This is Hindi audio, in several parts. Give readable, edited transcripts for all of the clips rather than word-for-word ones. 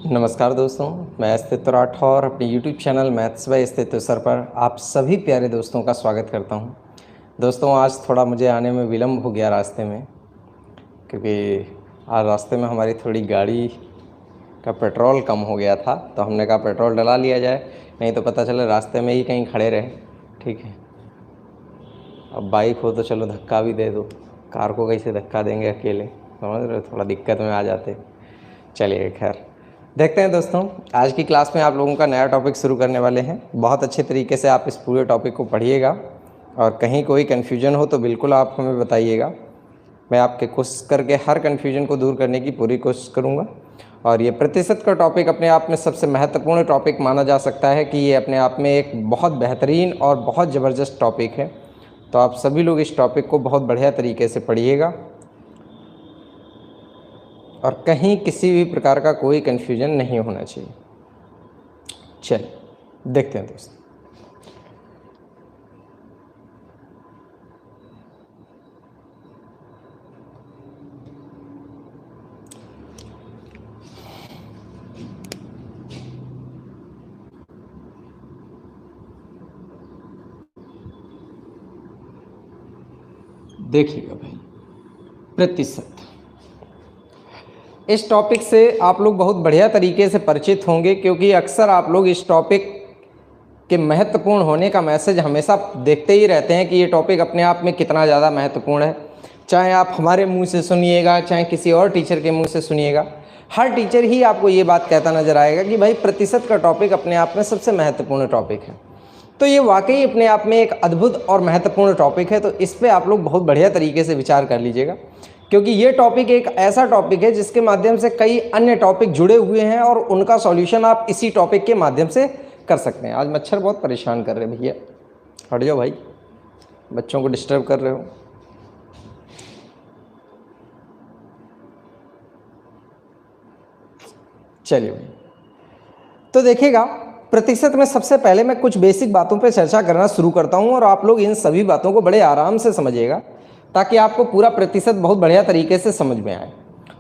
नमस्कार दोस्तों, मैं अस्तित्व राठौर अपने YouTube चैनल मैथ्स बाय अस्तित्व सर पर आप सभी प्यारे दोस्तों का स्वागत करता हूं। दोस्तों, आज थोड़ा मुझे आने में विलम्ब हो गया रास्ते में, क्योंकि आज रास्ते में हमारी थोड़ी गाड़ी का पेट्रोल कम हो गया था, तो हमने कहा पेट्रोल डला लिया जाए, नहीं तो पता चले रास्ते में ही कहीं खड़े रहे। ठीक है, अब बाइक हो तो चलो धक्का भी दे दो, कार को कैसे धक्का देंगे अकेले, समझ रहे हो, थोड़ा दिक्कत में आ जाते। चलिए खैर देखते हैं दोस्तों, आज की क्लास में आप लोगों का नया टॉपिक शुरू करने वाले हैं। बहुत अच्छे तरीके से आप इस पूरे टॉपिक को पढ़िएगा और कहीं कोई कन्फ्यूजन हो तो बिल्कुल आप हमें बताइएगा। मैं आपके कोशिश करके हर कन्फ्यूजन को दूर करने की पूरी कोशिश करूँगा। और ये प्रतिशत का टॉपिक अपने आप में सबसे महत्वपूर्ण टॉपिक माना जा सकता है कि ये अपने आप में एक बहुत बेहतरीन और बहुत ज़बरदस्त टॉपिक है। तो आप सभी लोग इस टॉपिक को बहुत बढ़िया तरीके से पढ़िएगा और कहीं किसी भी प्रकार का कोई कन्फ्यूजन नहीं होना चाहिए। चलिए देखते हैं दोस्तों। देखिएगा भाई, प्रतिशत, इस टॉपिक से आप लोग बहुत बढ़िया तरीके से परिचित होंगे, क्योंकि अक्सर आप लोग इस टॉपिक के महत्वपूर्ण होने का मैसेज हमेशा देखते ही रहते हैं कि ये टॉपिक अपने आप में कितना ज़्यादा महत्वपूर्ण है। चाहे आप हमारे मुंह से सुनिएगा, चाहे किसी और टीचर के मुंह से सुनिएगा, हर टीचर ही आपको ये बात कहता नज़र आएगा कि भाई प्रतिशत का टॉपिक अपने आप में सबसे महत्वपूर्ण टॉपिक है। तो ये वाकई अपने आप में एक अद्भुत और महत्वपूर्ण टॉपिक है। तो इस पर आप लोग बहुत बढ़िया तरीके से विचार कर लीजिएगा, क्योंकि ये टॉपिक एक ऐसा टॉपिक है जिसके माध्यम से कई अन्य टॉपिक जुड़े हुए हैं और उनका सॉल्यूशन आप इसी टॉपिक के माध्यम से कर सकते हैं। आज मच्छर बहुत परेशान कर रहे हैं भैया, हट जाओ भाई, बच्चों को डिस्टर्ब कर रहे हो। चलिए भाई, तो देखिएगा, प्रतिशत में सबसे पहले मैं कुछ बेसिक बातों पर चर्चा करना शुरू करता हूं और आप लोग इन सभी बातों को बड़े आराम से समझिएगा, ताकि आपको पूरा प्रतिशत बहुत बढ़िया तरीके से समझ में आए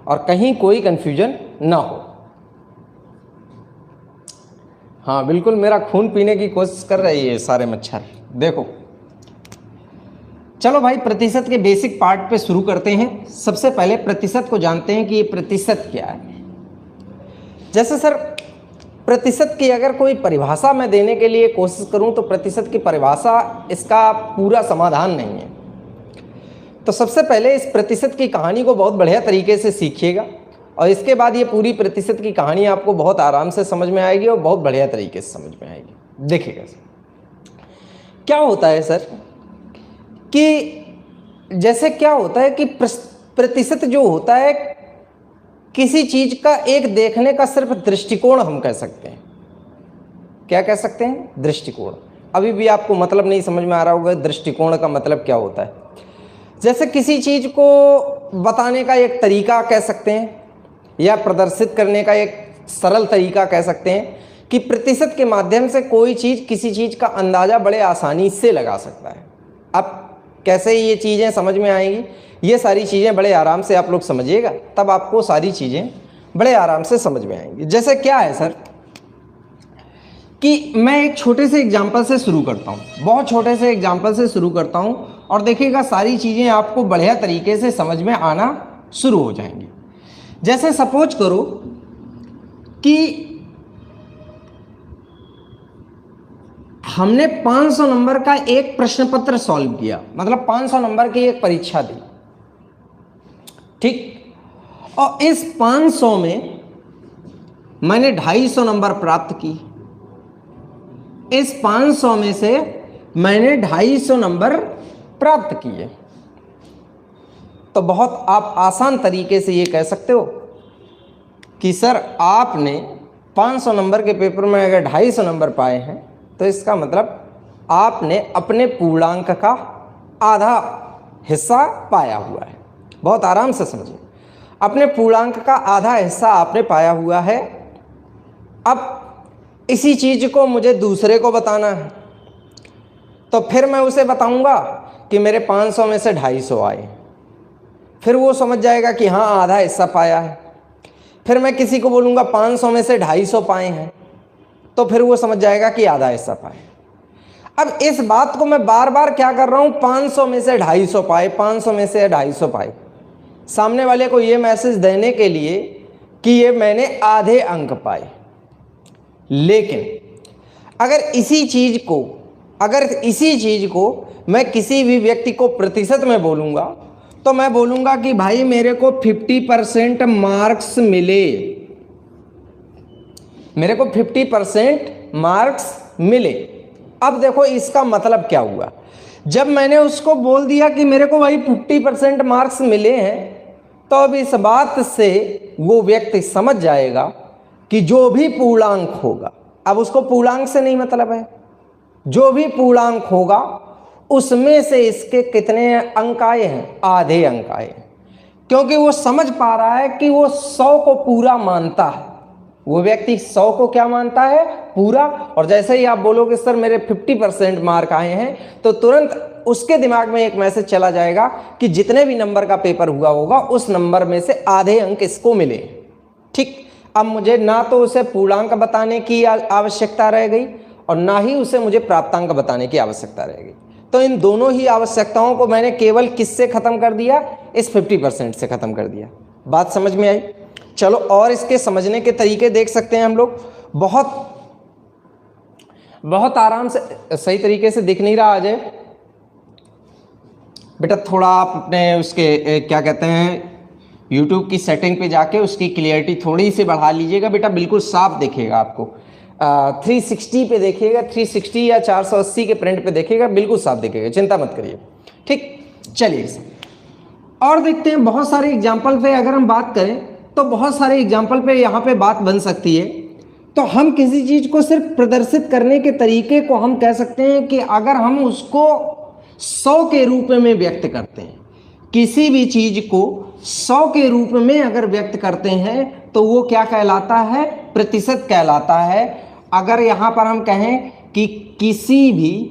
और कहीं कोई कन्फ्यूजन ना हो। हाँ बिल्कुल, मेरा खून पीने की कोशिश कर रही है सारे मच्छर। देखो चलो भाई, प्रतिशत के बेसिक पार्ट पे शुरू करते हैं। सबसे पहले प्रतिशत को जानते हैं कि ये प्रतिशत क्या है। जैसे सर, प्रतिशत की अगर कोई परिभाषा मैं देने के लिए कोशिश करूं तो प्रतिशत की परिभाषा इसका पूरा समाधान नहीं है। तो सबसे पहले इस प्रतिशत की कहानी को बहुत बढ़िया तरीके से सीखिएगा और इसके बाद ये पूरी प्रतिशत की कहानी आपको बहुत आराम से समझ में आएगी और बहुत बढ़िया तरीके से समझ में आएगी। देखिएगा सर, क्या होता है सर कि जैसे क्या होता है कि प्रतिशत जो होता है किसी चीज का एक देखने का सिर्फ दृष्टिकोण हम कह सकते हैं। क्या कह सकते हैं? दृष्टिकोण। अभी भी आपको मतलब नहीं समझ में आ रहा होगा दृष्टिकोण का मतलब क्या होता है। जैसे किसी चीज को बताने का एक तरीका कह सकते हैं या प्रदर्शित करने का एक सरल तरीका कह सकते हैं कि प्रतिशत के माध्यम से कोई चीज किसी चीज का अंदाजा बड़े आसानी से लगा सकता है। अब कैसे ये चीजें समझ में आएंगी, ये सारी चीजें बड़े आराम से आप लोग समझिएगा, तब आपको सारी चीजें बड़े आराम से समझ में आएंगी। जैसे क्या है सर कि मैं एक छोटे से एग्जाम्पल से शुरू करता हूँ, बहुत छोटे से एग्जाम्पल से शुरू करता हूँ और देखिएगा सारी चीजें आपको बढ़िया तरीके से समझ में आना शुरू हो जाएंगी। जैसे सपोज करो कि हमने 500 नंबर का एक प्रश्न पत्र सॉल्व किया, मतलब 500 नंबर की एक परीक्षा दी, ठीक, और इस 500 में मैंने 250 नंबर प्राप्त की। इस 500 में से मैंने 250 नंबर प्राप्त किए। तो बहुत आप आसान तरीके से ये कह सकते हो कि सर आपने 500 नंबर के पेपर में अगर 250 नंबर पाए हैं तो इसका मतलब आपने अपने पूर्णांक का आधा हिस्सा पाया हुआ है। बहुत आराम से समझिए, अपने पूर्णांक का आधा हिस्सा आपने पाया हुआ है। अब इसी चीज को मुझे दूसरे को बताना है, तो फिर मैं उसे बताऊंगा कि मेरे 500 में से 250 आए, फिर वो समझ जाएगा कि हाँ आधा हिस्सा पाया है। फिर मैं किसी को बोलूँगा 500 में से 250 पाए हैं, तो फिर वो समझ जाएगा कि आधा हिस्सा पाए। अब इस बात को मैं बार बार क्या कर रहा हूँ, 500 में से 250 पाए, 500 में से 250 पाए, सामने वाले को ये मैसेज देने के लिए कि ये मैंने आधे अंक पाए। लेकिन अगर इसी चीज को मैं किसी भी व्यक्ति को प्रतिशत में बोलूंगा, तो मैं बोलूंगा कि भाई मेरे को 50% मार्क्स मिले, मेरे को 50% मार्क्स मिले। अब देखो इसका मतलब क्या हुआ, जब मैंने उसको बोल दिया कि मेरे को भाई 50% मार्क्स मिले हैं, तो अब इस बात से वो व्यक्ति समझ जाएगा कि जो भी पूर्णांक होगा, अब उसको पूर्णांक से नहीं मतलब है, जो भी पूर्णांक होगा उसमें से इसके कितने अंक आए हैं, आधे अंक आए हैं। क्योंकि वो समझ पा रहा है कि वो 100 को पूरा मानता है, वो व्यक्ति 100 को क्या मानता है, पूरा। और जैसे ही आप बोलोगे सर मेरे 50% मार्क आए हैं, तो तुरंत उसके दिमाग में एक मैसेज चला जाएगा कि जितने भी नंबर का पेपर हुआ होगा उस नंबर में से आधे अंक इसको मिले। ठीक, अब मुझे ना तो उसे पूर्णांक बताने की आवश्यकता रह गई और ना ही उसे मुझे प्राप्तांक बताने की आवश्यकता रह गई। तो इन दोनों ही आवश्यकताओं को मैंने केवल किससे खत्म कर दिया, इस 50% से खत्म कर दिया। बात समझ में आई? चलो और इसके समझने के तरीके देख सकते हैं हम लोग। बहुत आराम से, सही तरीके से दिख नहीं रहा अजय बेटा, थोड़ा आप अपने उसके क्या कहते हैं YouTube की सेटिंग पे जाके उसकी क्लियरिटी थोड़ी सी बढ़ा लीजिएगा बेटा, बिल्कुल साफ दिखेगा आपको। 360 पे देखिएगा, 360 या 480 के प्रिंट पे देखिएगा, बिल्कुल साफ दिखेगा, चिंता मत करिए। ठीक, चलिए और देखते हैं। बहुत सारे एग्जाम्पल पे अगर हम बात करें तो बहुत सारे एग्जाम्पल पे यहाँ पे बात बन सकती है। तो हम किसी चीज को सिर्फ प्रदर्शित करने के तरीके को हम कह सकते हैं कि अगर हम उसको 100 के रूप में व्यक्त करते हैं, किसी भी चीज को 100 के रूप में अगर व्यक्त करते हैं तो वो क्या कहलाता है, प्रतिशत कहलाता है। अगर यहां पर हम कहें कि किसी भी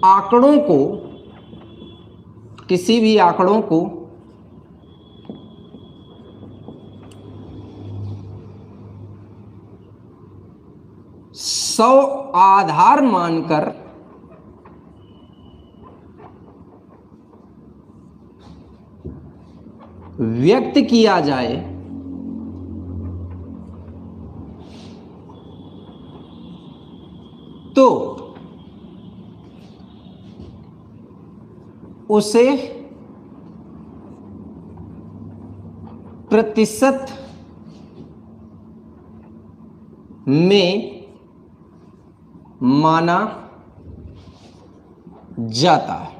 आंकड़ों को 100 आधार मानकर व्यक्त किया जाए तो उसे प्रतिशत में माना जाता है।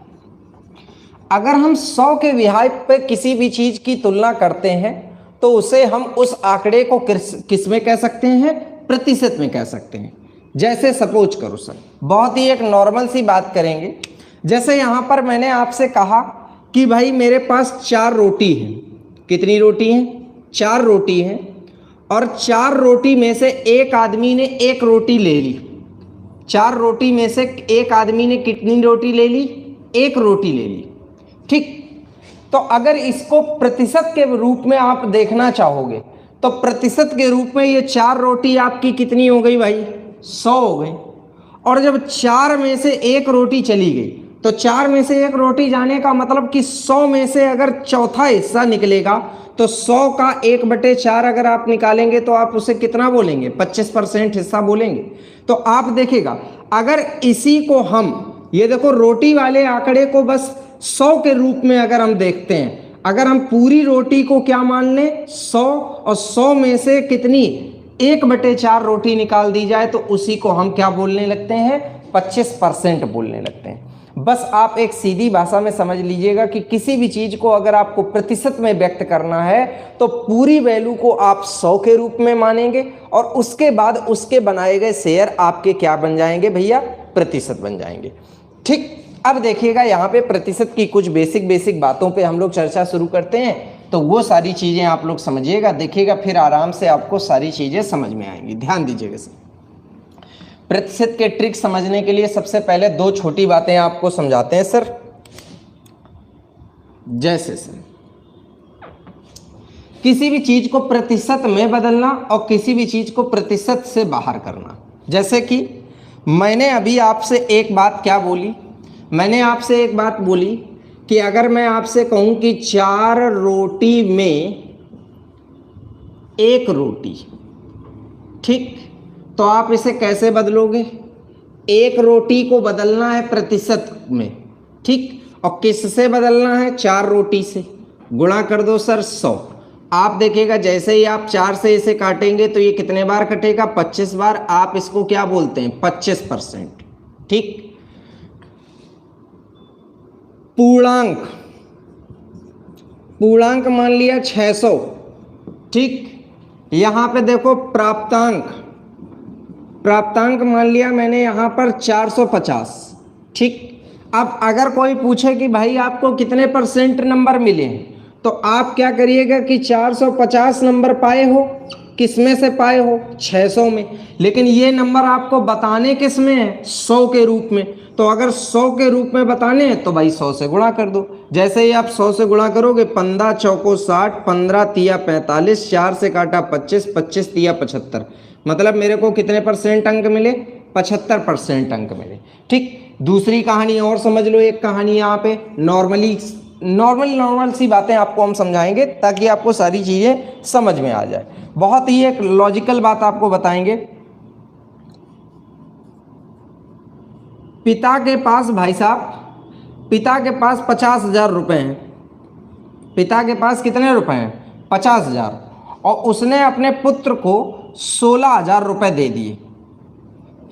अगर हम 100 के विहार पे किसी भी चीज की तुलना करते हैं तो उसे हम उस आंकड़े को किस में कह सकते हैं, प्रतिशत में कह सकते हैं। जैसे सपोज करो सर, बहुत ही एक नॉर्मल सी बात करेंगे। जैसे यहां पर मैंने आपसे कहा कि भाई मेरे पास 4 रोटी है। कितनी रोटी है? 4 रोटी है। और 4 रोटी में से एक आदमी ने 1 रोटी ले ली। 4 रोटी में से एक आदमी ने कितनी रोटी ले ली? 1 रोटी ले ली। ठीक, तो अगर इसको प्रतिशत के रूप में आप देखना चाहोगे तो प्रतिशत के रूप में ये 4 रोटी आपकी कितनी हो गई भाई? 100 हो गई। और जब 4 में से 1 रोटी चली गई तो 4 में से 1 रोटी जाने का मतलब कि 100 में से अगर चौथा हिस्सा निकलेगा तो 100 का 1/4 अगर आप निकालेंगे तो आप उसे कितना बोलेंगे? 25% हिस्सा बोलेंगे। तो आप देखिएगा, अगर इसी को हम, ये देखो रोटी वाले आंकड़े को बस 100 के रूप में अगर हम देखते हैं, अगर हम पूरी रोटी को क्या मान लें? 100, और 100 में से कितनी? 1/4 रोटी निकाल दी जाए तो उसी को हम क्या बोलने लगते हैं, 25% बोलने लगते हैं। बस आप एक सीधी भाषा में समझ लीजिएगा कि किसी भी चीज को अगर आपको प्रतिशत में व्यक्त करना है तो पूरी वैल्यू को आप 100 के रूप में मानेंगे और उसके बाद उसके बनाए गए शेयर आपके क्या बन जाएंगे भैया, प्रतिशत बन जाएंगे। ठीक, अब देखिएगा यहाँ पे प्रतिशत की कुछ बेसिक बातों पे हम लोग चर्चा शुरू करते हैं, तो वो सारी चीजें आप लोग समझिएगा, देखिएगा, फिर आराम से आपको सारी चीजें समझ में आएंगी। ध्यान दीजिएगा सर, प्रतिशत के ट्रिक समझने के लिए सबसे पहले 2 छोटी बातें आपको समझाते हैं सर। जैसे सर, किसी भी चीज को प्रतिशत में बदलना और किसी भी चीज को प्रतिशत से बाहर करना। जैसे कि मैंने अभी आपसे एक बात क्या बोली, मैंने आपसे एक बात बोली कि अगर मैं आपसे कहूं कि 4 रोटी में 1 रोटी, ठीक, तो आप इसे कैसे बदलोगे, 1 रोटी को बदलना है प्रतिशत में, ठीक, और किससे बदलना है, 4 रोटी से। गुणा कर दो सर 100। आप देखिएगा जैसे ही आप 4 से इसे काटेंगे तो ये कितने बार कटेगा, 25 बार। आप इसको क्या बोलते हैं, 25%। ठीक, पूर्णांक, पूर्णांक मान लिया 600, ठीक, यहां पे देखो प्राप्तांक, प्राप्तांक मान लिया मैंने यहां पर 450, ठीक। अब अगर कोई पूछे कि भाई आपको कितने % नंबर मिले, तो आप क्या करिएगा कि 450 नंबर पाए हो, किसमें से पाए हो, 600 में, लेकिन ये नंबर आपको बताने किस में है, 100 के रूप में। तो अगर 100 के रूप में बताने हैं तो भाई 100 से गुणा कर दो। जैसे ही आप 100 से गुणा करोगे, 15 चौको 60, 15 तिया 45, 4 से काटा 25, 25 तिया 75, मतलब मेरे को कितने % अंक मिले, 75% अंक मिले। ठीक, दूसरी कहानी और समझ लो, एक कहानी यहाँ पे नॉर्मल सी बातें आपको हम समझाएंगे ताकि आपको सारी चीजें समझ में आ जाए। बहुत ही एक लॉजिकल बात आपको बताएंगे। पिता के पास, भाई साहब, पिता के पास 50,000 रुपए हैं। पिता के पास कितने रुपए हैं, 50,000, और उसने अपने पुत्र को 16,000 रुपए दे दिए।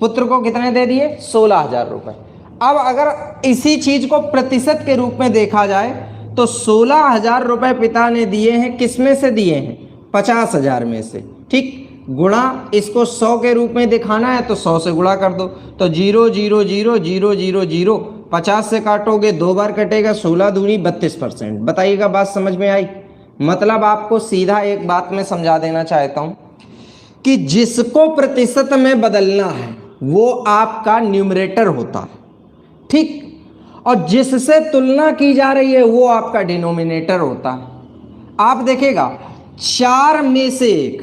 पुत्र को कितने दे दिए, 16,000 रुपए। अब अगर इसी चीज को प्रतिशत के रूप में देखा जाए तो 16,000 रुपए पिता ने दिए हैं, किसमें से दिए हैं, 50,000 में से। ठीक, गुणा, इसको 100 के रूप में दिखाना है तो 100 से गुणा कर दो, तो 0 0 0 0 0 0, 50 से काटोगे 2 बार कटेगा, 16 दूनी 32%। बताइएगा बात समझ में आई। मतलब आपको सीधा एक बात मैं समझा देना चाहता हूं कि जिसको प्रतिशत में बदलना है वो आपका न्यूमरेटर होता है, ठीक, और जिससे तुलना की जा रही है वो आपका डिनोमिनेटर होता है। आप देखिएगा 4 में से 1,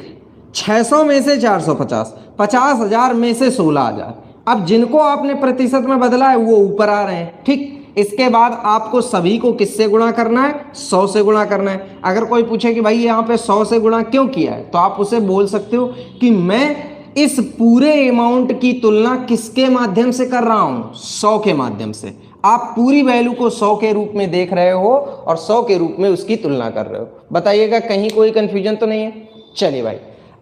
600 में से 450, 50,000 में से 16,000। अब जिनको आपने प्रतिशत में बदला है वो ऊपर आ रहे हैं, ठीक। इसके बाद आपको सभी को किससे गुणा करना है, 100 से गुणा करना है। अगर कोई पूछे कि भाई यहाँ पे 100 से गुणा क्यों किया है, तो आप उसे बोल सकते हो कि मैं इस पूरे अमाउंट की तुलना किसके माध्यम से कर रहा हूं, 100 के माध्यम से। आप पूरी वैल्यू को 100 के रूप में देख रहे हो और 100 के रूप में उसकी तुलना कर रहे हो। बताइएगा कहीं कोई कंफ्यूजन तो नहीं है। चलिए भाई,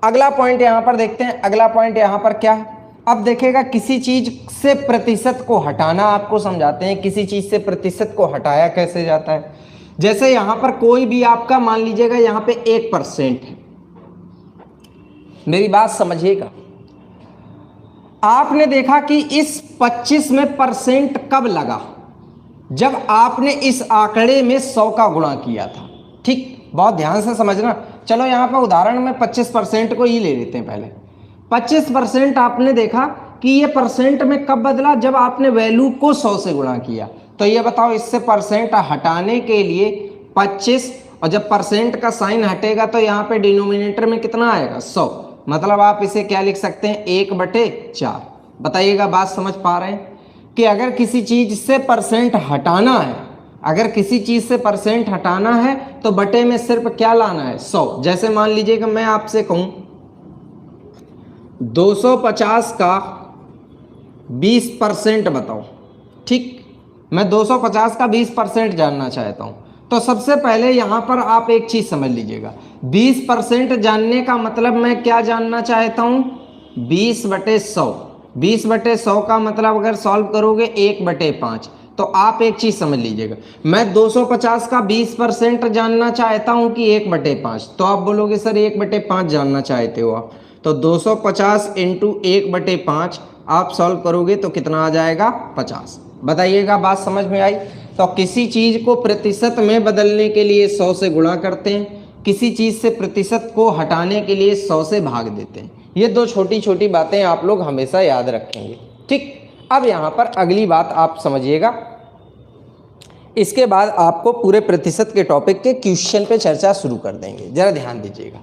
अगला पॉइंट यहां पर देखते हैं। अगला पॉइंट यहां पर क्या है, अब देखिएगा किसी चीज से प्रतिशत को हटाना आपको समझाते हैं। किसी चीज से प्रतिशत को हटाया कैसे जाता है। जैसे यहां पर कोई भी आपका मान लीजिएगा यहां पे 1% है। मेरी बात समझिएगा, आपने देखा कि इस 25 में % कब लगा, जब आपने इस आंकड़े में 100 का गुणा किया था। ठीक, बहुत ध्यान से समझना। चलो यहां पर उदाहरण में 25% को ही ले लेते हैं। पहले 25% आपने देखा कि ये % में कब बदला, जब आपने वैल्यू को 100 से गुणा किया। तो ये बताओ, इससे % हटाने के लिए 25, और जब % का साइन हटेगा तो यहाँ पे डिनोमिनेटर में कितना आएगा, 100। मतलब आप इसे क्या लिख सकते हैं, 1/4। बताइएगा बात समझ पा रहे हैं कि अगर किसी चीज से % हटाना है, अगर किसी चीज से % हटाना है तो बटे में सिर्फ क्या लाना है, 100। जैसे मान लीजिएगा मैं आपसे कहूं 250 का 20% बताओ। ठीक, मैं 250 का 20% जानना चाहता हूं। तो सबसे पहले यहां पर आप एक चीज समझ लीजिएगा, 20% जानने का मतलब मैं क्या जानना चाहता हूं, 20/100। 20/100 का मतलब अगर सॉल्व करोगे 1/5। तो आप एक चीज समझ लीजिएगा, मैं 250 का 20% जानना चाहता हूं कि 1/5। तो आप बोलोगे सर 1/5 जानना चाहते हो आप, तो 250 इंटू 1/5 आप सॉल्व करोगे तो कितना आ जाएगा, 50। बताइएगा बात समझ में आई। तो किसी चीज को प्रतिशत में बदलने के लिए 100 से गुणा करते हैं, किसी चीज से प्रतिशत को हटाने के लिए 100 से भाग देते हैं। ये दो छोटी छोटी बातें आप लोग हमेशा याद रखेंगे। ठीक, अब यहां पर अगली बात आप समझिएगा, इसके बाद आपको पूरे प्रतिशत के टॉपिक के क्वेश्चन पे चर्चा शुरू कर देंगे। जरा ध्यान दीजिएगा,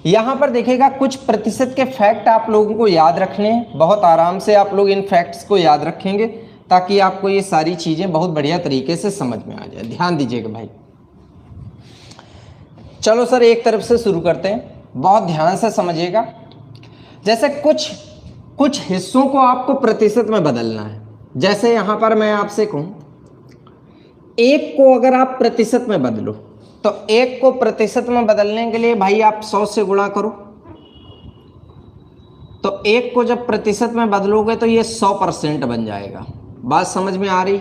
यहां पर देखिएगा कुछ प्रतिशत के फैक्ट आप लोगों को याद रखने हैं। बहुत आराम से आप लोग इन फैक्ट्स को याद रखेंगे ताकि आपको ये सारी चीजें बहुत बढ़िया तरीके से समझ में आ जाए। ध्यान दीजिएगा भाई। चलो सर एक तरफ से शुरू करते हैं, बहुत ध्यान से समझिएगा। जैसे कुछ हिस्सों को आपको प्रतिशत में बदलना है। जैसे यहां पर मैं आपसे कहूं, एक को अगर आप प्रतिशत में बदलो, तो एक को प्रतिशत में बदलने के लिए भाई आप 100 से गुणा करो। तो एक को जब प्रतिशत में बदलोगे तो ये 100% बन जाएगा। बात समझ में आ रही।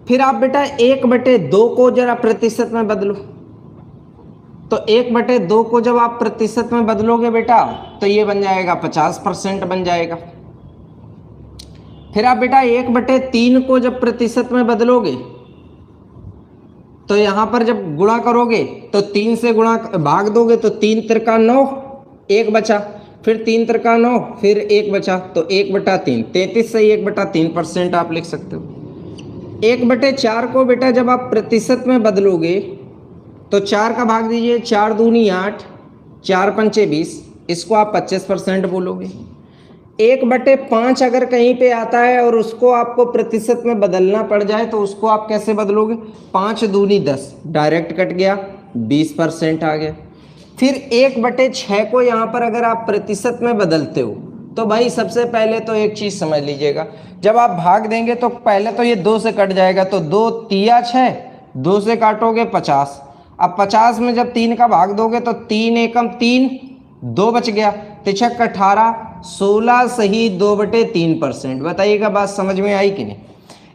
फिर आप बेटा 1/2 को जरा प्रतिशत में बदलो, तो 1/2 को जब आप प्रतिशत में बदलोगे बेटा तो ये बन जाएगा 50% बन जाएगा। फिर आप बेटा 1/3 को जब प्रतिशत में बदलोगे तो यहां पर जब गुणा करोगे तो 3 से गुणा भाग दोगे तो 3 त्रिका 9, 1 बचा। फिर 3 त्रिका 9, फिर 1 बचा, तो 1/3, 33 से 1/3% आप लिख सकते हो। 1/4 को बेटा जब आप प्रतिशत में बदलोगे तो 4 का भाग दीजिए, 4 दूनी 8, 4 पंचे 20, इसको आप 25% बोलोगे। 1/5 अगर कहीं पे आता है और उसको आपको प्रतिशत में बदलना पड़ जाए तो उसको आप कैसे बदलोगे, 5 दूनी 10, डायरेक्ट कट गया, 20% आ गया। फिर 1/6 को यहाँ पर अगर आप प्रतिशत में बदलते हो तो भाई सबसे पहले तो एक चीज समझ लीजिएगा, जब आप भाग देंगे तो पहले तो ये 2 से कट जाएगा, तो 2 तिया 6, 2 से काटोगे 50। अब 50 में जब 3 का भाग दोगे तो 3 एकम 3, 2 बच गया, 3 18, 16 सही 2/3%। बताइएगा बात समझ में आई कि नहीं।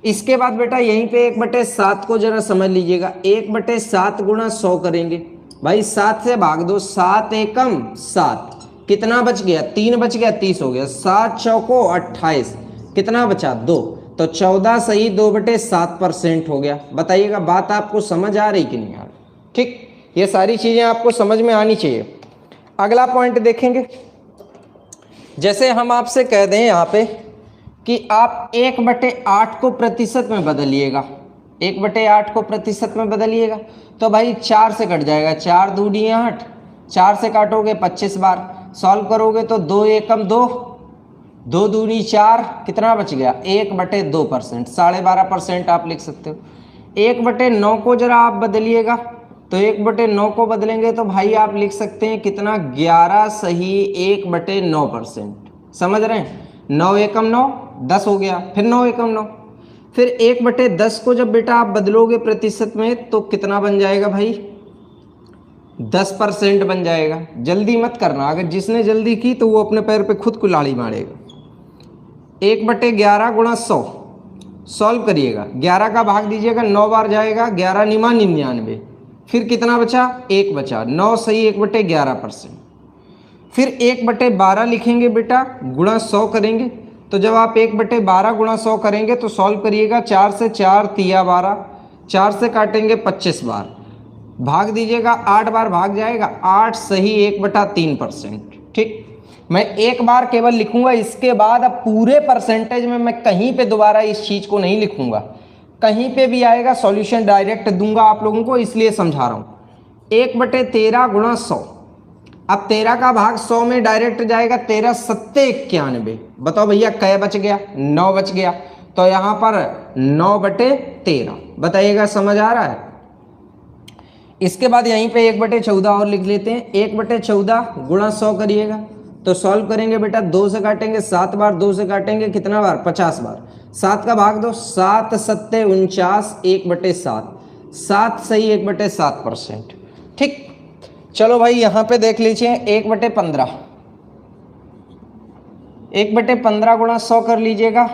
इसके बाद बेटा यहीं पे 1/7 को जरा समझ लीजिएगा, 1/7 गुणा 100 करेंगे भाई, 7 से भाग दो, 7 एकम 7, कितना बच गया, 3 बच गया, 30 हो गया, 7 चौको 28, कितना बचा 2, तो 14 सही 2/7% हो गया। बताइएगा बात आपको समझ आ रही कि नहीं आ रही। ठीक, ये सारी चीजें आपको समझ में आनी चाहिए। अगला पॉइंट देखेंगे, जैसे हम आपसे कह दें यहाँ पे कि आप 1/8 को प्रतिशत में बदलिएगा, 1/8 को प्रतिशत में बदलिएगा तो भाई 4 से कट जाएगा, 4 दूनी 8, 4 से काटोगे 25 बार, सॉल्व करोगे तो 2 एकम 2, 2 दूनी 4, कितना बच गया 1/2%, 12.5% आप लिख सकते हो। 1/9 को जरा आप बदलिएगा, तो 1/9 को बदलेंगे तो भाई आप लिख सकते हैं कितना, 11 सही 1/9%। समझ रहे हैं, 9 एकम 9, 10 हो गया, फिर 9 एकम 9, फिर 1/10 को जब बेटा आप बदलोगे प्रतिशत में तो कितना बन जाएगा भाई, 10% बन जाएगा। जल्दी मत करना, अगर जिसने जल्दी की तो वो अपने पैर पे खुद कुल्हाड़ी मारेगा। 1/11 गुणा 100 सॉल्व करिएगा, 11 का भाग दीजिएगा, 9 बार जाएगा, 11 निमा 99, फिर कितना बचा, 1 बचा, 9 सही 1/11%। फिर 1/12 लिखेंगे बेटा, गुणा 100 करेंगे, तो जब आप 1/12 गुणा 100 करेंगे तो सॉल्व करिएगा, 4 से 4 तिया 12, 4 से काटेंगे 25 बार, भाग दीजिएगा, 8 बार भाग जाएगा, 8 सही 1/3%। ठीक, मैं एक बार केवल लिखूंगा, इसके बाद अब पूरे परसेंटेज में मैं कहीं पे दोबारा इस चीज को नहीं लिखूंगा, कहीं पे भी आएगा सॉल्यूशन डायरेक्ट दूंगा आप लोगों को, इसलिए समझा रहा हूं। 1/13 गुणा 100, अब 13 का भाग 100 में डायरेक्ट जाएगा, 13 सत्ते 91, बताओ भैया कै बच गया, 9 बच गया, तो यहां पर 9/13। बताइएगा समझ आ रहा है। इसके बाद यहीं पे 1/14 और लिख लेते हैं, 1/14 गुणा 100 करिएगा, तो सॉल्व करेंगे बेटा, 2 से काटेंगे 7 बार, 2 से काटेंगे कितना बार, 50 बार, 7 का भाग दो, 7 सत्ते 49, 1/7, 7 सही 1/7%। ठीक, चलो भाई यहाँ पे देख लीजिए 1/15, 1/15 गुणा 100 कर लीजिएगा,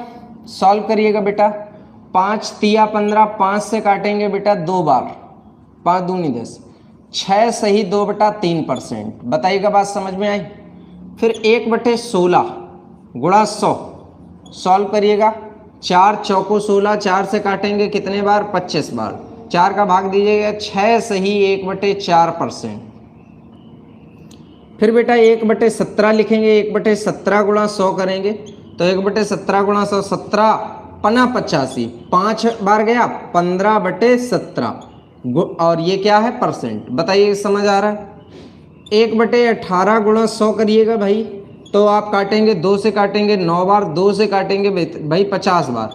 सॉल्व करिएगा बेटा। 5 तिया 15, 5 से काटेंगे बेटा 2 बार, 5 दूनी 10, 6 सही 2/3%। बताइएगा बात समझ में आई। फिर 1/16 गुणा 100, सॉल्व करिएगा। 4 चौको 16, 4 से काटेंगे कितने बार, 25 बार, 4 का भाग दीजिएगा, 6 सही 1/4%। फिर बेटा 1/17 लिखेंगे, 1/17 गुणा 100 करेंगे तो 1/17 गुणा 100, 17 पना 85, 5 बार गया 15/17, और ये क्या है, परसेंट। बताइए समझ आ रहा है। 1/18 गुणा 100 करिएगा भाई, तो आप काटेंगे 2 से काटेंगे 9 बार, 2 से काटेंगे भाई 50 बार,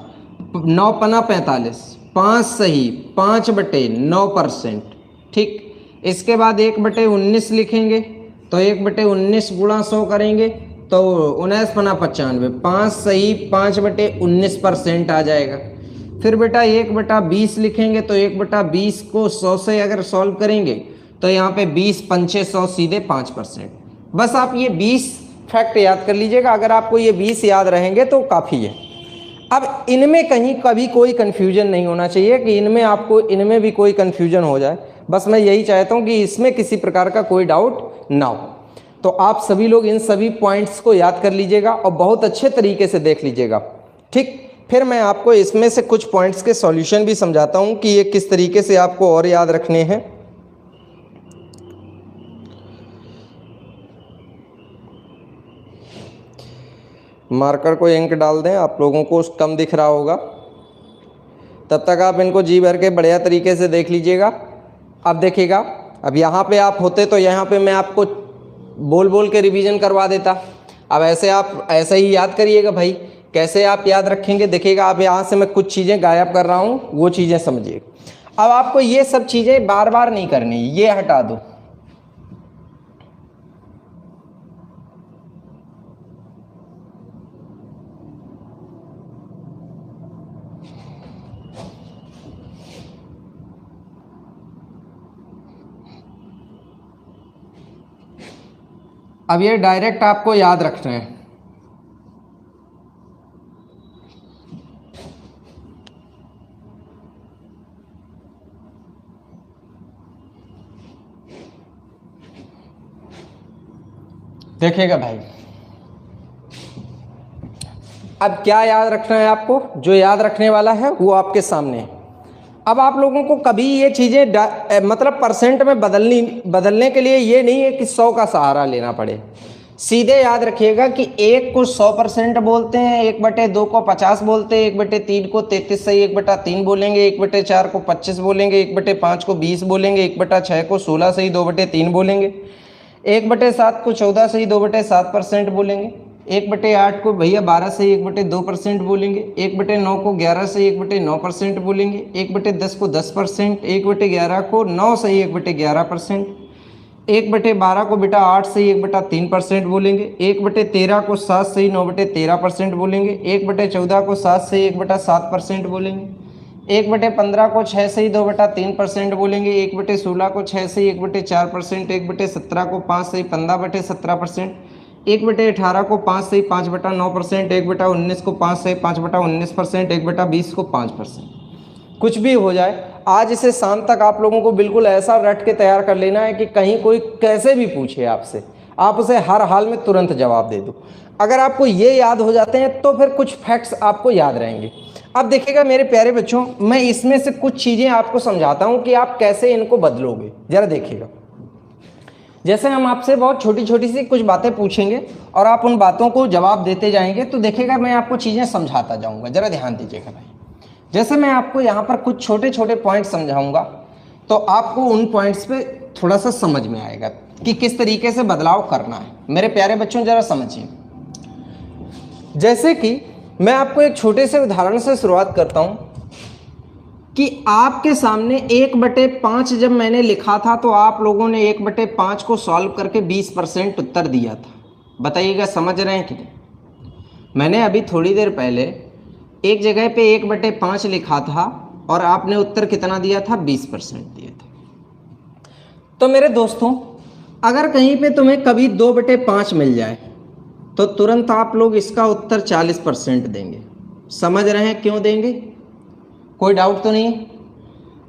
9 पना 45, 5 सही 5/9%। ठीक, इसके बाद 1/19 लिखेंगे तो 1/19 गुणा 100 करेंगे तो 19 पना 95, 5 सही 5/19% आ जाएगा। फिर बेटा 1/20 लिखेंगे तो 1/20 को 100 से अगर सॉल्व करेंगे तो यहाँ पे 20 पंचे 100 सीधे 5%। बस आप ये 20 फैक्ट याद कर लीजिएगा। अगर आपको ये 20 याद रहेंगे तो काफ़ी है। अब इनमें कहीं कभी कोई कन्फ्यूजन नहीं होना चाहिए कि इनमें भी कोई कन्फ्यूजन हो जाए। बस मैं यही चाहता हूँ कि इसमें किसी प्रकार का कोई डाउट ना हो। तो आप सभी लोग इन सभी पॉइंट्स को याद कर लीजिएगा और बहुत अच्छे तरीके से देख लीजिएगा। ठीक, फिर मैं आपको इसमें से कुछ पॉइंट्स के सॉल्यूशन भी समझाता हूँ कि ये किस तरीके से आपको और याद रखने हैं। मार्कर को इंक डाल दें, आप लोगों को कम दिख रहा होगा, तब तक आप इनको जी भर के बढ़िया तरीके से देख लीजिएगा। अब देखिएगा, अब यहाँ पे आप होते तो यहाँ पे मैं आपको बोल बोल के रिवीजन करवा देता। अब ऐसे आप ऐसे ही याद करिएगा भाई। कैसे आप याद रखेंगे, देखिएगा। अब यहाँ से मैं कुछ चीज़ें गायब कर रहा हूँ, वो चीज़ें समझिएगा। अब आपको ये सब चीज़ें बार बार नहीं करनी, ये हटा दो। अब ये डायरेक्ट आपको याद रखना है। देखिएगा भाई, अब क्या याद रखना है आपको, जो याद रखने वाला है वो आपके सामने है। अब आप लोगों को कभी ये चीज़ें मतलब परसेंट में बदलने के लिए ये नहीं है कि 100 का सहारा लेना पड़े। सीधे याद रखिएगा कि 1 को 100% बोलते हैं, 1/2 को 50 बोलते हैं, 1/3 को 33 सही 1/3 बोलेंगे, 1/4 को 25 बोलेंगे, 1/5 को 20 बोलेंगे, 1/6 को 16 सही 2/3 बोलेंगे, 1/7 को 14 सही 2/7% बोलेंगे, 1/8 को भैया 12 से 1/2% बोलेंगे, 1/9 को 11 से 1/9% बोलेंगे, 1/10 को 10%, 1/11 को 9 से 1/11%, 1/12 को बेटा 8 से 1/3% बोलेंगे, 1/13 को 7 से 9/13% बोलेंगे, 1/14 को 7 से 1/7% बोलेंगे, 1/15 को 6 से 2/3% बोलेंगे, 1/16 को 6 से 1/4%, 1/17 को 5 से 15/17%, 1/18 को 5 से 5/9%, 1/19 को 5 से 5/19%, 1/20 को 5%। कुछ भी हो जाए, आज इसे शाम तक आप लोगों को बिल्कुल ऐसा रट के तैयार कर लेना है कि कहीं कोई कैसे भी पूछे आपसे, आप उसे हर हाल में तुरंत जवाब दे दो। अगर आपको ये याद हो जाते हैं तो फिर कुछ फैक्ट्स आपको याद रहेंगे। अब देखिएगा मेरे प्यारे बच्चों, मैं इसमें से कुछ चीज़ें आपको समझाता हूँ कि आप कैसे इनको बदलोगे। जरा देखिएगा, जैसे हम आपसे बहुत छोटी छोटी सी कुछ बातें पूछेंगे और आप उन बातों को जवाब देते जाएंगे, तो देखिएगा मैं आपको चीज़ें समझाता जाऊँगा। जरा ध्यान दीजिएगा भाई। जैसे मैं आपको यहाँ पर कुछ छोटे छोटे पॉइंट समझाऊंगा तो आपको उन पॉइंट्स पे थोड़ा सा समझ में आएगा कि किस तरीके से बदलाव करना है। मेरे प्यारे बच्चों जरा समझिए। जैसे कि मैं आपको एक छोटे से उदाहरण से शुरुआत करता हूँ कि आपके सामने 1/5 जब मैंने लिखा था तो आप लोगों ने 1/5 को सॉल्व करके 20% उत्तर दिया था। बताइएगा समझ रहे हैं कि नहीं? मैंने अभी थोड़ी देर पहले एक जगह पे 1/5 लिखा था और आपने उत्तर कितना दिया था, 20% दिया था। तो मेरे दोस्तों, अगर कहीं पे तुम्हें कभी 2/5 मिल जाए तो तुरंत आप लोग इसका उत्तर 40% देंगे। समझ रहे हैं क्यों देंगे? कोई डाउट तो नहीं है?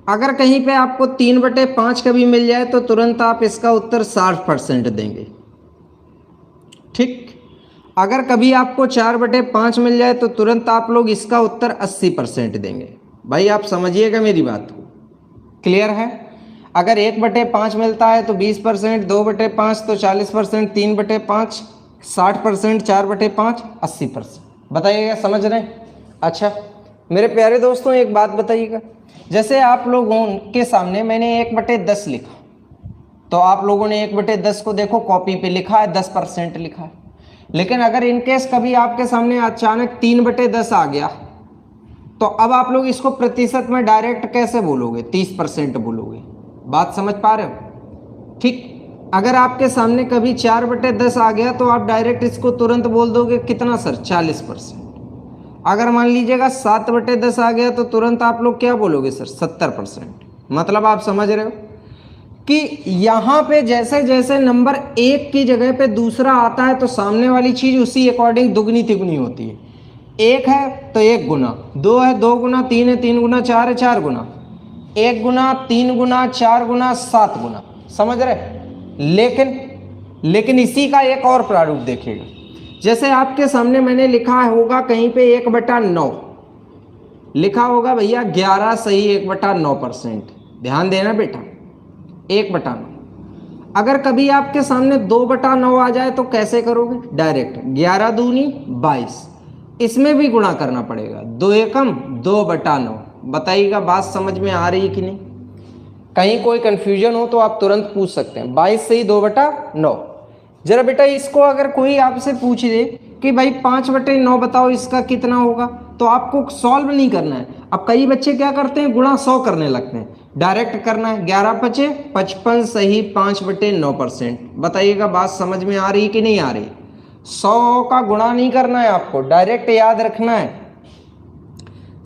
अगर कहीं पे आपको 3/5 कभी मिल जाए तो तुरंत आप इसका उत्तर 60% देंगे। ठीक। अगर कभी आपको 4/5 मिल जाए तो तुरंत आप लोग इसका उत्तर 80% देंगे। भाई आप समझिएगा मेरी बात को, क्लियर है? अगर 1/5 मिलता है तो 20%, 2/5 तो 40%, 3/5 60%, 4/5 80%। बताइएगा, समझ रहे हैं? अच्छा मेरे प्यारे दोस्तों, एक बात बताइएगा, जैसे आप लोगों के सामने मैंने 1/10 लिखा, तो आप लोगों ने 1/10 को देखो कॉपी पे लिखा है, 10% लिखा है। लेकिन अगर इनकेस कभी आपके सामने अचानक 3/10 आ गया तो अब आप लोग इसको प्रतिशत में डायरेक्ट कैसे बोलोगे? 30% बोलोगे। बात समझ पा रहे हो? ठीक। अगर आपके सामने कभी 4/10 आ गया तो आप डायरेक्ट इसको तुरंत बोल दोगे कितना सर? 40%। अगर मान लीजिएगा 7/10 आ गया तो तुरंत आप लोग क्या बोलोगे सर? 70%। मतलब आप समझ रहे हो कि यहां पे जैसे जैसे नंबर 1 की जगह पे दूसरा आता है तो सामने वाली चीज उसी अकॉर्डिंग दुगनी तिगुनी होती है। 1 है तो 1 गुना, 2 है 2 गुना, 3 है 3 गुना, 4 है 4 गुना, 1 गुना, 3 गुना, 4 गुना, 7 गुना। समझ रहे? लेकिन इसी का एक और प्रारूप देखिएगा। जैसे आपके सामने मैंने लिखा होगा कहीं पे 1/9 लिखा होगा भैया, 11 सही 1/9%। ध्यान देना बेटा, 1/9। अगर कभी आपके सामने 2/9 आ जाए तो कैसे करोगे? डायरेक्ट 11 दूनी 22, इसमें भी गुणा करना पड़ेगा, 2 एकम 2/9। बताइएगा बात समझ में आ रही कि नहीं? कहीं कोई कंफ्यूजन हो तो आप तुरंत पूछ सकते हैं। 22 सही 2/9। जरा बेटा इसको अगर कोई आपसे पूछ दे कि भाई 5/9 बताओ इसका कितना होगा, तो आपको सॉल्व नहीं करना है। अब कई बच्चे क्या करते हैं, गुणा 100 करने लगते हैं। डायरेक्ट करना है, 11×5 = 55 सही 5/9%। बताइएगा बात समझ में आ रही कि नहीं आ रही? 100 का गुणा नहीं करना है आपको, डायरेक्ट याद रखना है।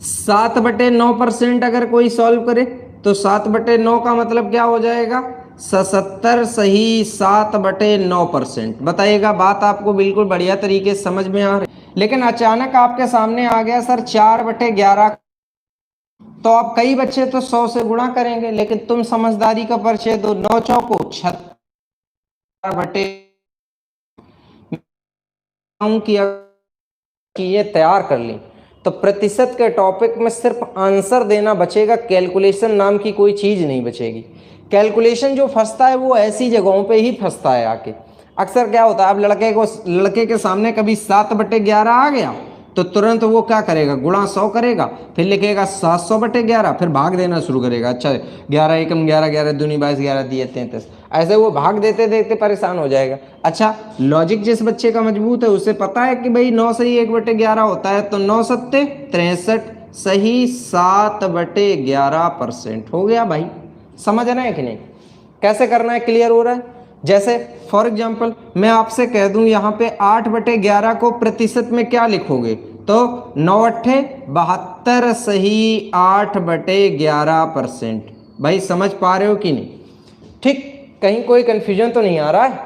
7/9% अगर कोई सॉल्व करे तो 7/9 का मतलब क्या हो जाएगा? 77 सही 7/9%। बताइएगा बात आपको बिल्कुल बढ़िया तरीके से समझ में आ रही। लेकिन अचानक आपके सामने आ गया सर 4/11, तो आप कई बच्चे तो 100 से गुणा करेंगे, लेकिन तुम समझदारी का परिचय दो। 9 चौको 76 ये तैयार कर ली तो प्रतिशत के टॉपिक में सिर्फ आंसर देना बचेगा, कैलकुलेशन नाम की कोई चीज नहीं बचेगी। कैलकुलेशन जो फंसता है वो ऐसी जगहों पे ही फंसता है आके। अक्सर क्या होता है, अब लड़के के सामने कभी 7/11 आ गया तो तुरंत वो क्या करेगा? गुणा 100 करेगा, फिर लिखेगा 700/11, फिर भाग देना शुरू करेगा। अच्छा 11 एकम 11, 11 दूनी 22, 11 दिए 33, ऐसे वो भाग देते देते परेशान हो जाएगा। अच्छा लॉजिक जिस बच्चे का मजबूत है उसे पता है कि भाई 9 सही 1/11 होता है, तो 9 सत्ते 63 सही 7/11% हो गया। भाई समझ रहे हैं कि नहीं? कैसे करना है, क्लियर हो रहा है? जैसे फॉर एग्जाम्पल मैं आपसे कह दूं यहाँ पे 8/11 को प्रतिशत में क्या लिखोगे, तो 9×8 = 72 सही 8/11%। भाई समझ पा रहे हो कि नहीं? ठीक, कहीं कोई कंफ्यूजन तो नहीं आ रहा है?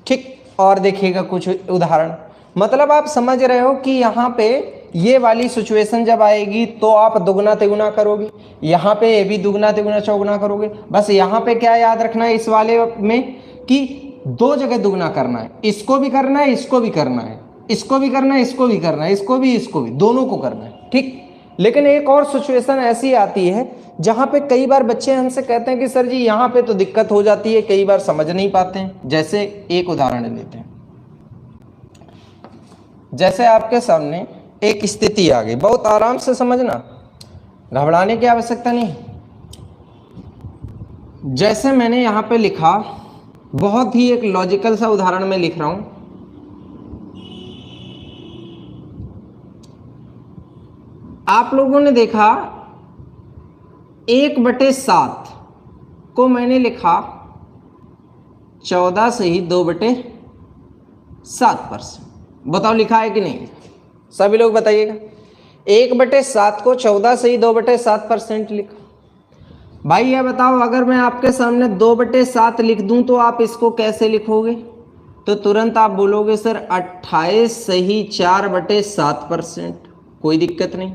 ठीक। और देखिएगा कुछ उदाहरण, मतलब आप समझ रहे हो कि यहाँ पे ये वाली सिचुएशन जब आएगी तो आप दुगना तिगुना करोगे, यहाँ पे ये भी दुगना तिगुना चौगुना करोगे। बस यहाँ पे क्या याद रखना है इस वाले में कि 2 जगह दुगना करना है, इसको भी करना है, इसको भी करना है, इसको भी करना है, इसको भी करना है, इसको भी दोनों को करना है। ठीक। लेकिन एक और सिचुएशन ऐसी आती है जहां पे कई बार बच्चे हमसे कहते हैं कि सर जी यहाँ पे तो दिक्कत हो जाती है, कई बार समझ नहीं पाते हैं। जैसे एक उदाहरण लेते हैं, जैसे आपके सामने एक स्थिति आ गई, बहुत आराम से समझना, घबराने की आवश्यकता नहीं। जैसे मैंने यहाँ पे लिखा, बहुत ही एक लॉजिकल सा उदाहरण में लिख रहा हूं। आप लोगों ने देखा 1/7 को मैंने लिखा 14 सही 2/7%। बताओ लिखा है कि नहीं? सभी लोग बताइएगा। 1/7 को 14 से ही 2/7% लिखा। भाई ये बताओ, अगर मैं आपके सामने 2/7 लिख दूं तो आप इसको कैसे लिखोगे? तो तुरंत आप बोलोगे सर 28 सही 4/7%, कोई दिक्कत नहीं।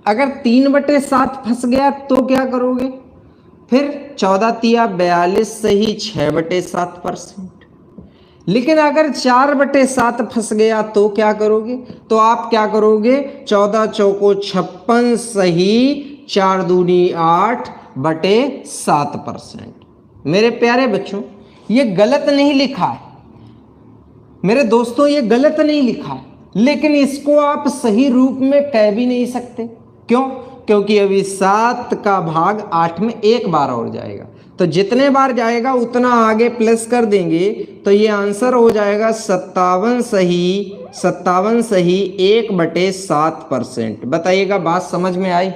अगर 3/7 फंस गया तो क्या करोगे? फिर 14 तिया 42 सही 6/7%। लेकिन अगर 4/7 फंस गया तो क्या करोगे? तो आप क्या करोगे? 14 चौको 56 सही 4 दूनी 8/7%। मेरे प्यारे बच्चों, ये गलत नहीं लिखा है मेरे दोस्तों, ये गलत नहीं लिखा है, लेकिन इसको आप सही रूप में कह भी नहीं सकते। क्यों? क्योंकि अभी 7 का भाग 8 में एक बार और जाएगा, तो जितने बार जाएगा उतना आगे प्लस कर देंगे, तो ये आंसर हो जाएगा 57 सही 1/7%। बताइएगा, बात समझ में आई?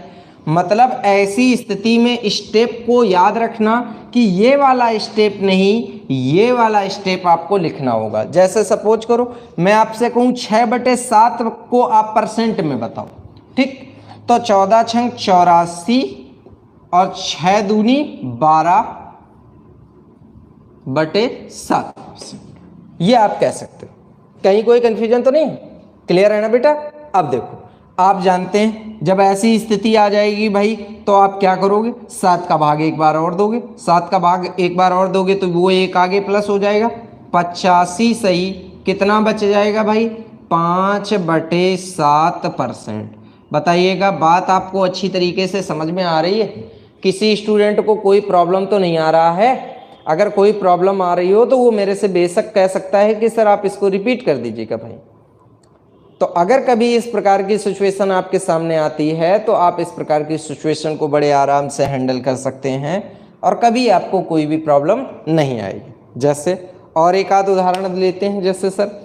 मतलब ऐसी स्थिति में स्टेप को याद रखना कि ये वाला स्टेप नहीं, ये वाला स्टेप आपको लिखना होगा। जैसे सपोज करो मैं आपसे कहूँ 6/7 को आप परसेंट में बताओ, ठीक? तो 14 छंग 84 और 6 दूनी 12/7%, ये आप कह सकते हो। कहीं कोई कंफ्यूजन तो नहीं? क्लियर है ना बेटा? अब देखो, आप जानते हैं जब ऐसी स्थिति आ जाएगी भाई, तो आप क्या करोगे? 7 का भाग एक बार और दोगे, 7 का भाग एक बार और दोगे तो वो एक आगे प्लस हो जाएगा, 85 सही कितना बच जाएगा भाई? 5/7%। बताइएगा, बात आपको अच्छी तरीके से समझ में आ रही है? किसी स्टूडेंट को कोई प्रॉब्लम तो नहीं आ रहा है? अगर कोई प्रॉब्लम आ रही हो तो वो मेरे से बेशक कह सकता है कि सर आप इसको रिपीट कर दीजिएगा भाई। तो अगर कभी इस प्रकार की सिचुएशन आपके सामने आती है तो आप इस प्रकार की सिचुएशन को बड़े आराम से हैंडल कर सकते हैं और कभी आपको कोई भी प्रॉब्लम नहीं आएगी। जैसे और एक आध उदाहरण लेते हैं। जैसे सर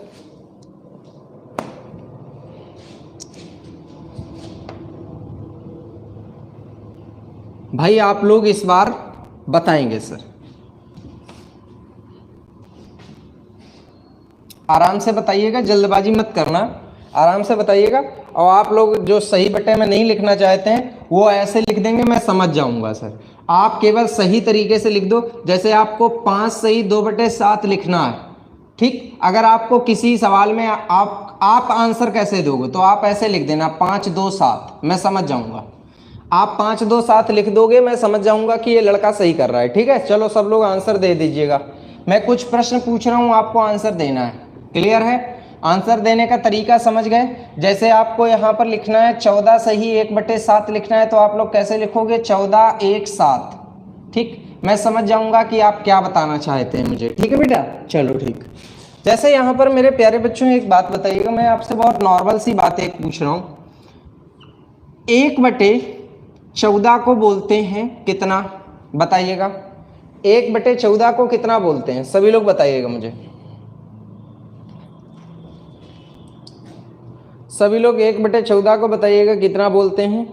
भाई आप लोग इस बार बताएंगे सर, आराम से बताइएगा, जल्दबाजी मत करना, आराम से बताइएगा। और आप लोग जो सही बटे में नहीं लिखना चाहते हैं वो ऐसे लिख देंगे, मैं समझ जाऊंगा सर। आप केवल सही तरीके से लिख दो। जैसे आपको 5 सही 2/7 लिखना है, ठीक? अगर आपको किसी सवाल में आप आंसर कैसे दोगे तो आप ऐसे लिख देना 5 2 7, मैं समझ जाऊंगा। आप 5 2 7 लिख दोगे, मैं समझ जाऊंगा कि ये लड़का सही कर रहा है। ठीक है, चलो सब लोग आंसर दे दीजिएगा। मैं कुछ प्रश्न पूछ रहा हूं, आपको आंसर देना है। क्लियर है? आंसर देने का तरीका समझ गए? जैसे आपको यहाँ पर लिखना है 14 सही 1/7 लिखना है, तो आप लोग कैसे लिखोगे? 14 1 7। ठीक, मैं समझ जाऊंगा कि आप क्या बताना चाहते हैं मुझे। ठीक है बेटा, चलो ठीक। जैसे यहाँ पर मेरे प्यारे बच्चों एक बात बताइएगा, मैं आपसे बहुत नॉर्मल सी बात एक पूछ रहा हूँ। 1/14 को बोलते हैं कितना? बताइएगा, 1/14 को कितना बोलते हैं? सभी लोग बताइएगा मुझे। सभी लोग 1/14 को बताइएगा कितना बोलते हैं?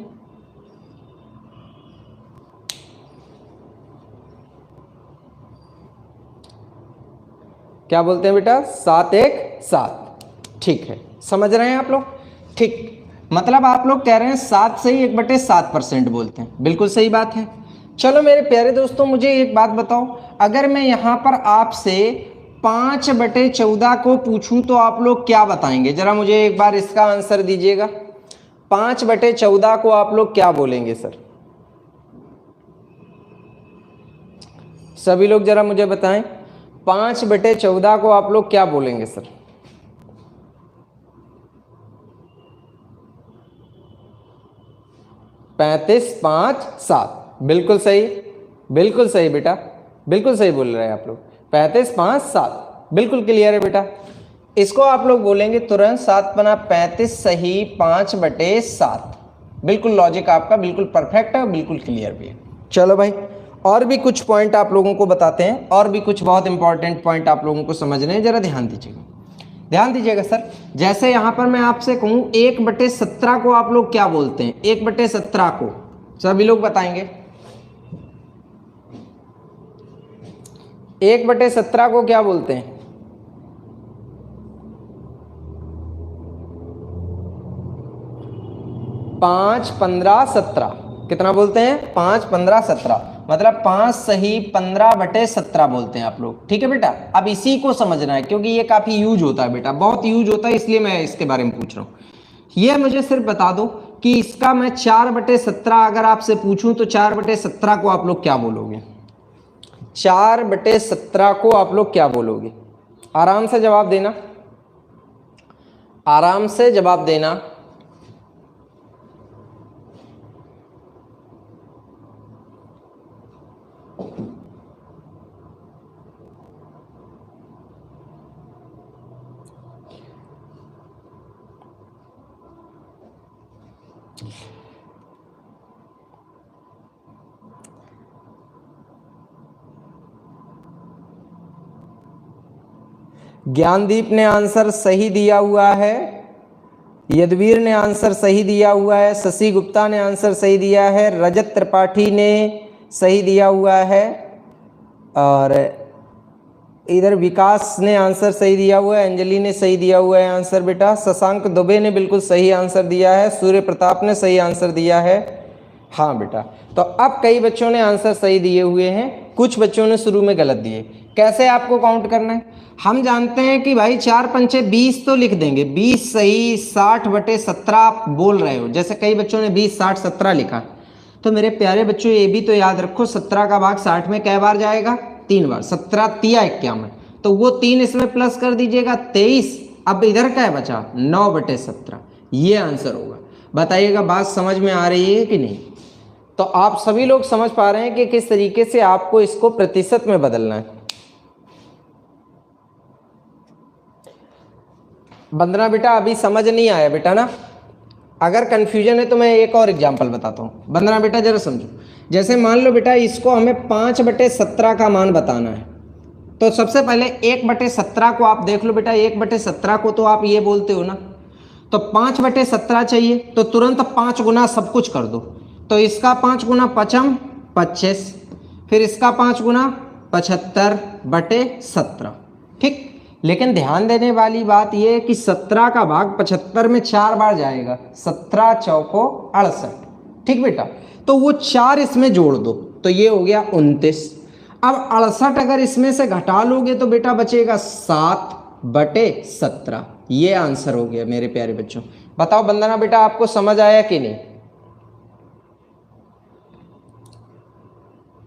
क्या बोलते हैं बेटा? 7 1 7। ठीक है, समझ रहे हैं आप लोग? ठीक, मतलब आप लोग कह रहे हैं 7 सही 1/7% बोलते हैं। बिल्कुल सही बात है। चलो मेरे प्यारे दोस्तों, मुझे एक बात बताओ, अगर मैं यहां पर आपसे 5/14 को पूछूं तो आप लोग क्या बताएंगे? जरा मुझे एक बार इसका आंसर दीजिएगा। 5/14 को आप लोग क्या बोलेंगे सर? सभी लोग जरा मुझे बताएं, 5/14 को आप लोग क्या बोलेंगे सर? पैंतीस 5 7। बिल्कुल सही, बिल्कुल सही बेटा, बिल्कुल सही बोल रहे हैं आप लोग। 35 5 7 बिल्कुल क्लियर है बेटा। इसको आप लोग बोलेंगे तुरंत 7 बना 35 सही 5/7। बिल्कुल लॉजिक आपका बिल्कुल परफेक्ट है, बिल्कुल क्लियर भी है। चलो भाई, और भी कुछ पॉइंट आप लोगों को बताते हैं, और भी कुछ बहुत इंपॉर्टेंट पॉइंट आप लोगों को समझने हैं, जरा ध्यान दीजिएगा, ध्यान दीजिएगा सर। जैसे यहां पर मैं आपसे कहूं 1/17 को आप लोग क्या बोलते हैं? 1/17 को सभी लोग बताएंगे। 1/17 को क्या बोलते हैं? 5, 15, 17। कितना बोलते हैं? 5, 15, 17, मतलब 5 सही 15/17 बोलते हैं आप लोग। ठीक है बेटा, अब इसी को समझना है क्योंकि ये काफी यूज होता है बेटा, बहुत यूज होता है, इसलिए मैं इसके बारे में पूछ रहा हूँ। ये मुझे सिर्फ बता दो कि इसका मैं 4/17 अगर आपसे पूछूं तो 4/17 को आप लोग क्या बोलोगे? 4/17 को आप लोग क्या बोलोगे? आराम से जवाब देना, आराम से जवाब देना। ज्ञानदीप ने आंसर सही दिया हुआ है, यदवीर ने आंसर सही दिया हुआ है, शशि गुप्ता ने आंसर सही दिया है, रजत त्रिपाठी ने सही दिया हुआ है, और इधर विकास ने आंसर सही दिया हुआ है, अंजलि ने सही दिया हुआ है आंसर बेटा, शशांक दुबे ने बिल्कुल सही आंसर दिया है, सूर्य प्रताप ने सही आंसर दिया है। हाँ बेटा, तो अब कई बच्चों ने आंसर सही दिए हुए हैं, कुछ बच्चों ने शुरू में गलत दिए। कैसे आपको काउंट करना है? हम जानते हैं कि भाई 4 पंचे 20 तो लिख देंगे, 20 सही 60/17 आप बोल रहे हो, जैसे कई बच्चों ने 20, 60, 17 लिखा। तो मेरे प्यारे बच्चों ये भी तो याद रखो 17 का भाग 60 में कै बार जाएगा? 3 बार। 17 तिया 51, तो वो 3 इसमें प्लस कर दीजिएगा 23। अब इधर क्या बचा? 9/17, ये आंसर होगा। बताइएगा बात समझ में आ रही है कि नहीं? तो आप सभी लोग समझ पा रहे हैं कि किस तरीके से आपको इसको प्रतिशत में बदलना है। वंदना बेटा अभी समझ नहीं आया बेटा ना, अगर कंफ्यूजन है तो मैं एक और एग्जांपल बताता हूँ। वंदना बेटा जरा समझो, जैसे मान लो बेटा इसको हमें 5/17 का मान बताना है, तो सबसे पहले 1/17 को आप देख लो बेटा, 1/17 को तो आप ये बोलते हो ना, तो 5/17 चाहिए तो तुरंत 5 गुना सब कुछ कर दो। तो इसका 5 गुना 5 25, फिर इसका 5 गुना 75/17। ठीक, लेकिन ध्यान देने वाली बात यह है कि 17 का भाग 75 में 4 बार जाएगा, 17 चौको 68। ठीक बेटा, तो वो 4 इसमें जोड़ दो तो ये हो गया 29। अब 68 अगर इसमें से घटा लोगे तो बेटा बचेगा 7/17। ये आंसर हो गया मेरे प्यारे बच्चों। बताओ वंदना बेटा आपको समझ आया कि नहीं?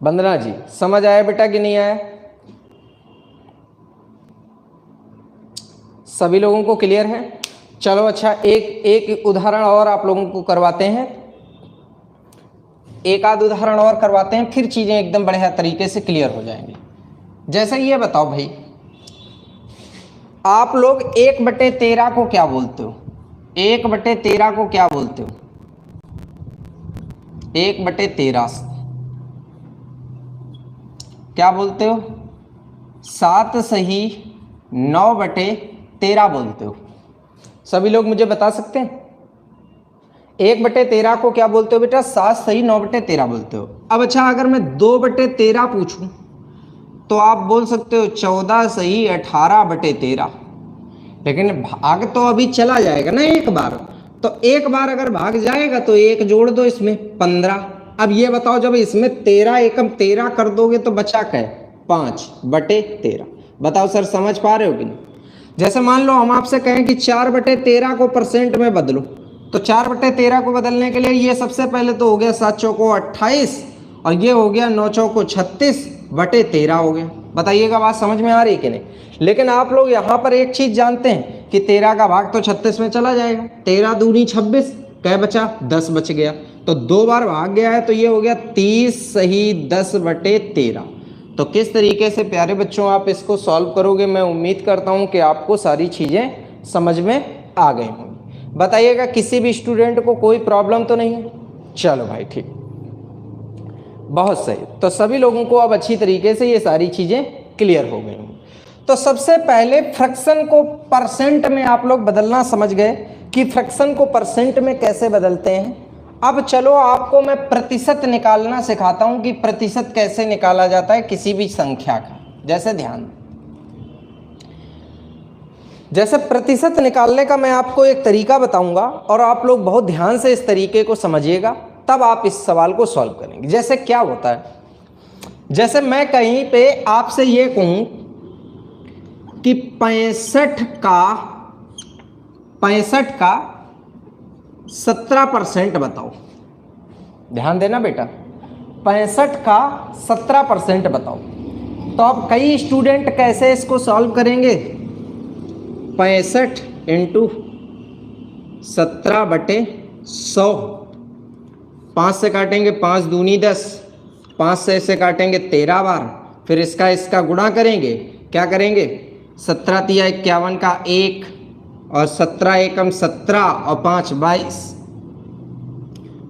वंदना जी समझ आया बेटा कि नहीं आया? सभी लोगों को क्लियर है? चलो अच्छा, एक उदाहरण और आप लोगों को करवाते हैं, एक आध उदाहरण और करवाते हैं, फिर चीजें एकदम बढ़िया तरीके से क्लियर हो जाएंगी। जैसे ये बताओ भाई, आप लोग 1/13 को क्या बोलते हो? 1/13 को क्या बोलते हो? 1/13 क्या बोलते हो? 7 सही 9/13 बोलते हो। सभी लोग मुझे बता सकते हैं 1/13 को क्या बोलते हो बेटा? 7 सही 9/13 बोलते हो। अब अच्छा, अगर मैं 2/13 पूछूं तो आप बोल सकते हो 14 सही 18/13। लेकिन भाग तो अभी चला जाएगा ना एक बार, तो एक बार अगर भाग जाएगा तो 1 जोड़ दो इसमें 15। अब ये बताओ जब इसमें 13 एकम 13 कर दोगे तो बचा क्या? 5/13। बताओ सर समझ पा रहे हो कि नहीं? जैसे मान लो हम आपसे कहें कि 4/13 को परसेंट में बदलो, तो 4/13 को बदलने के लिए ये सबसे पहले तो हो गया 7 चौको 28 और ये हो गया 9 चौको 36/13 हो गया। बताइएगा बात समझ में आ रही है कि नहीं? लेकिन आप लोग यहाँ पर एक चीज जानते हैं कि 13 का भाग तो 36 में चला जाएगा, 13 दूनी 26, क्या बचा? 10 बच गया, तो 2 बार भाग गया है तो ये हो गया 30 सही 10/13। तो किस तरीके से प्यारे बच्चों आप इसको सॉल्व करोगे, मैं उम्मीद करता हूं कि आपको सारी चीजें समझ में आ गई होंगी। बताइएगा किसी भी स्टूडेंट को कोई प्रॉब्लम तो नहीं है? चलो भाई ठीक, बहुत सही। तो सभी लोगों को अब अच्छी तरीके से ये सारी चीजें क्लियर हो गई होंगी। तो सबसे पहले फ्रैक्शन को परसेंट में आप लोग बदलना समझ गए कि फ्रैक्शन को परसेंट में कैसे बदलते हैं। अब चलो आपको मैं प्रतिशत निकालना सिखाता हूं कि प्रतिशत कैसे निकाला जाता है किसी भी संख्या का। जैसे ध्यान, जैसे प्रतिशत निकालने का मैं आपको एक तरीका बताऊंगा और आप लोग बहुत ध्यान से इस तरीके को समझिएगा, तब आप इस सवाल को सॉल्व करेंगे। जैसे क्या होता है, जैसे मैं कहीं पे आपसे ये कहूं कि 65 का 17% बताओ, ध्यान देना बेटा, 65 का 17% बताओ, तो अब कई स्टूडेंट कैसे इसको सॉल्व करेंगे, 65 इंटू 17/100, 5 से काटेंगे 5 दूनी 10, 5 से इसे काटेंगे 13 बार, फिर इसका गुणा करेंगे, क्या करेंगे, 17 तिया 51 का 1 और 17 एकम 17 और 5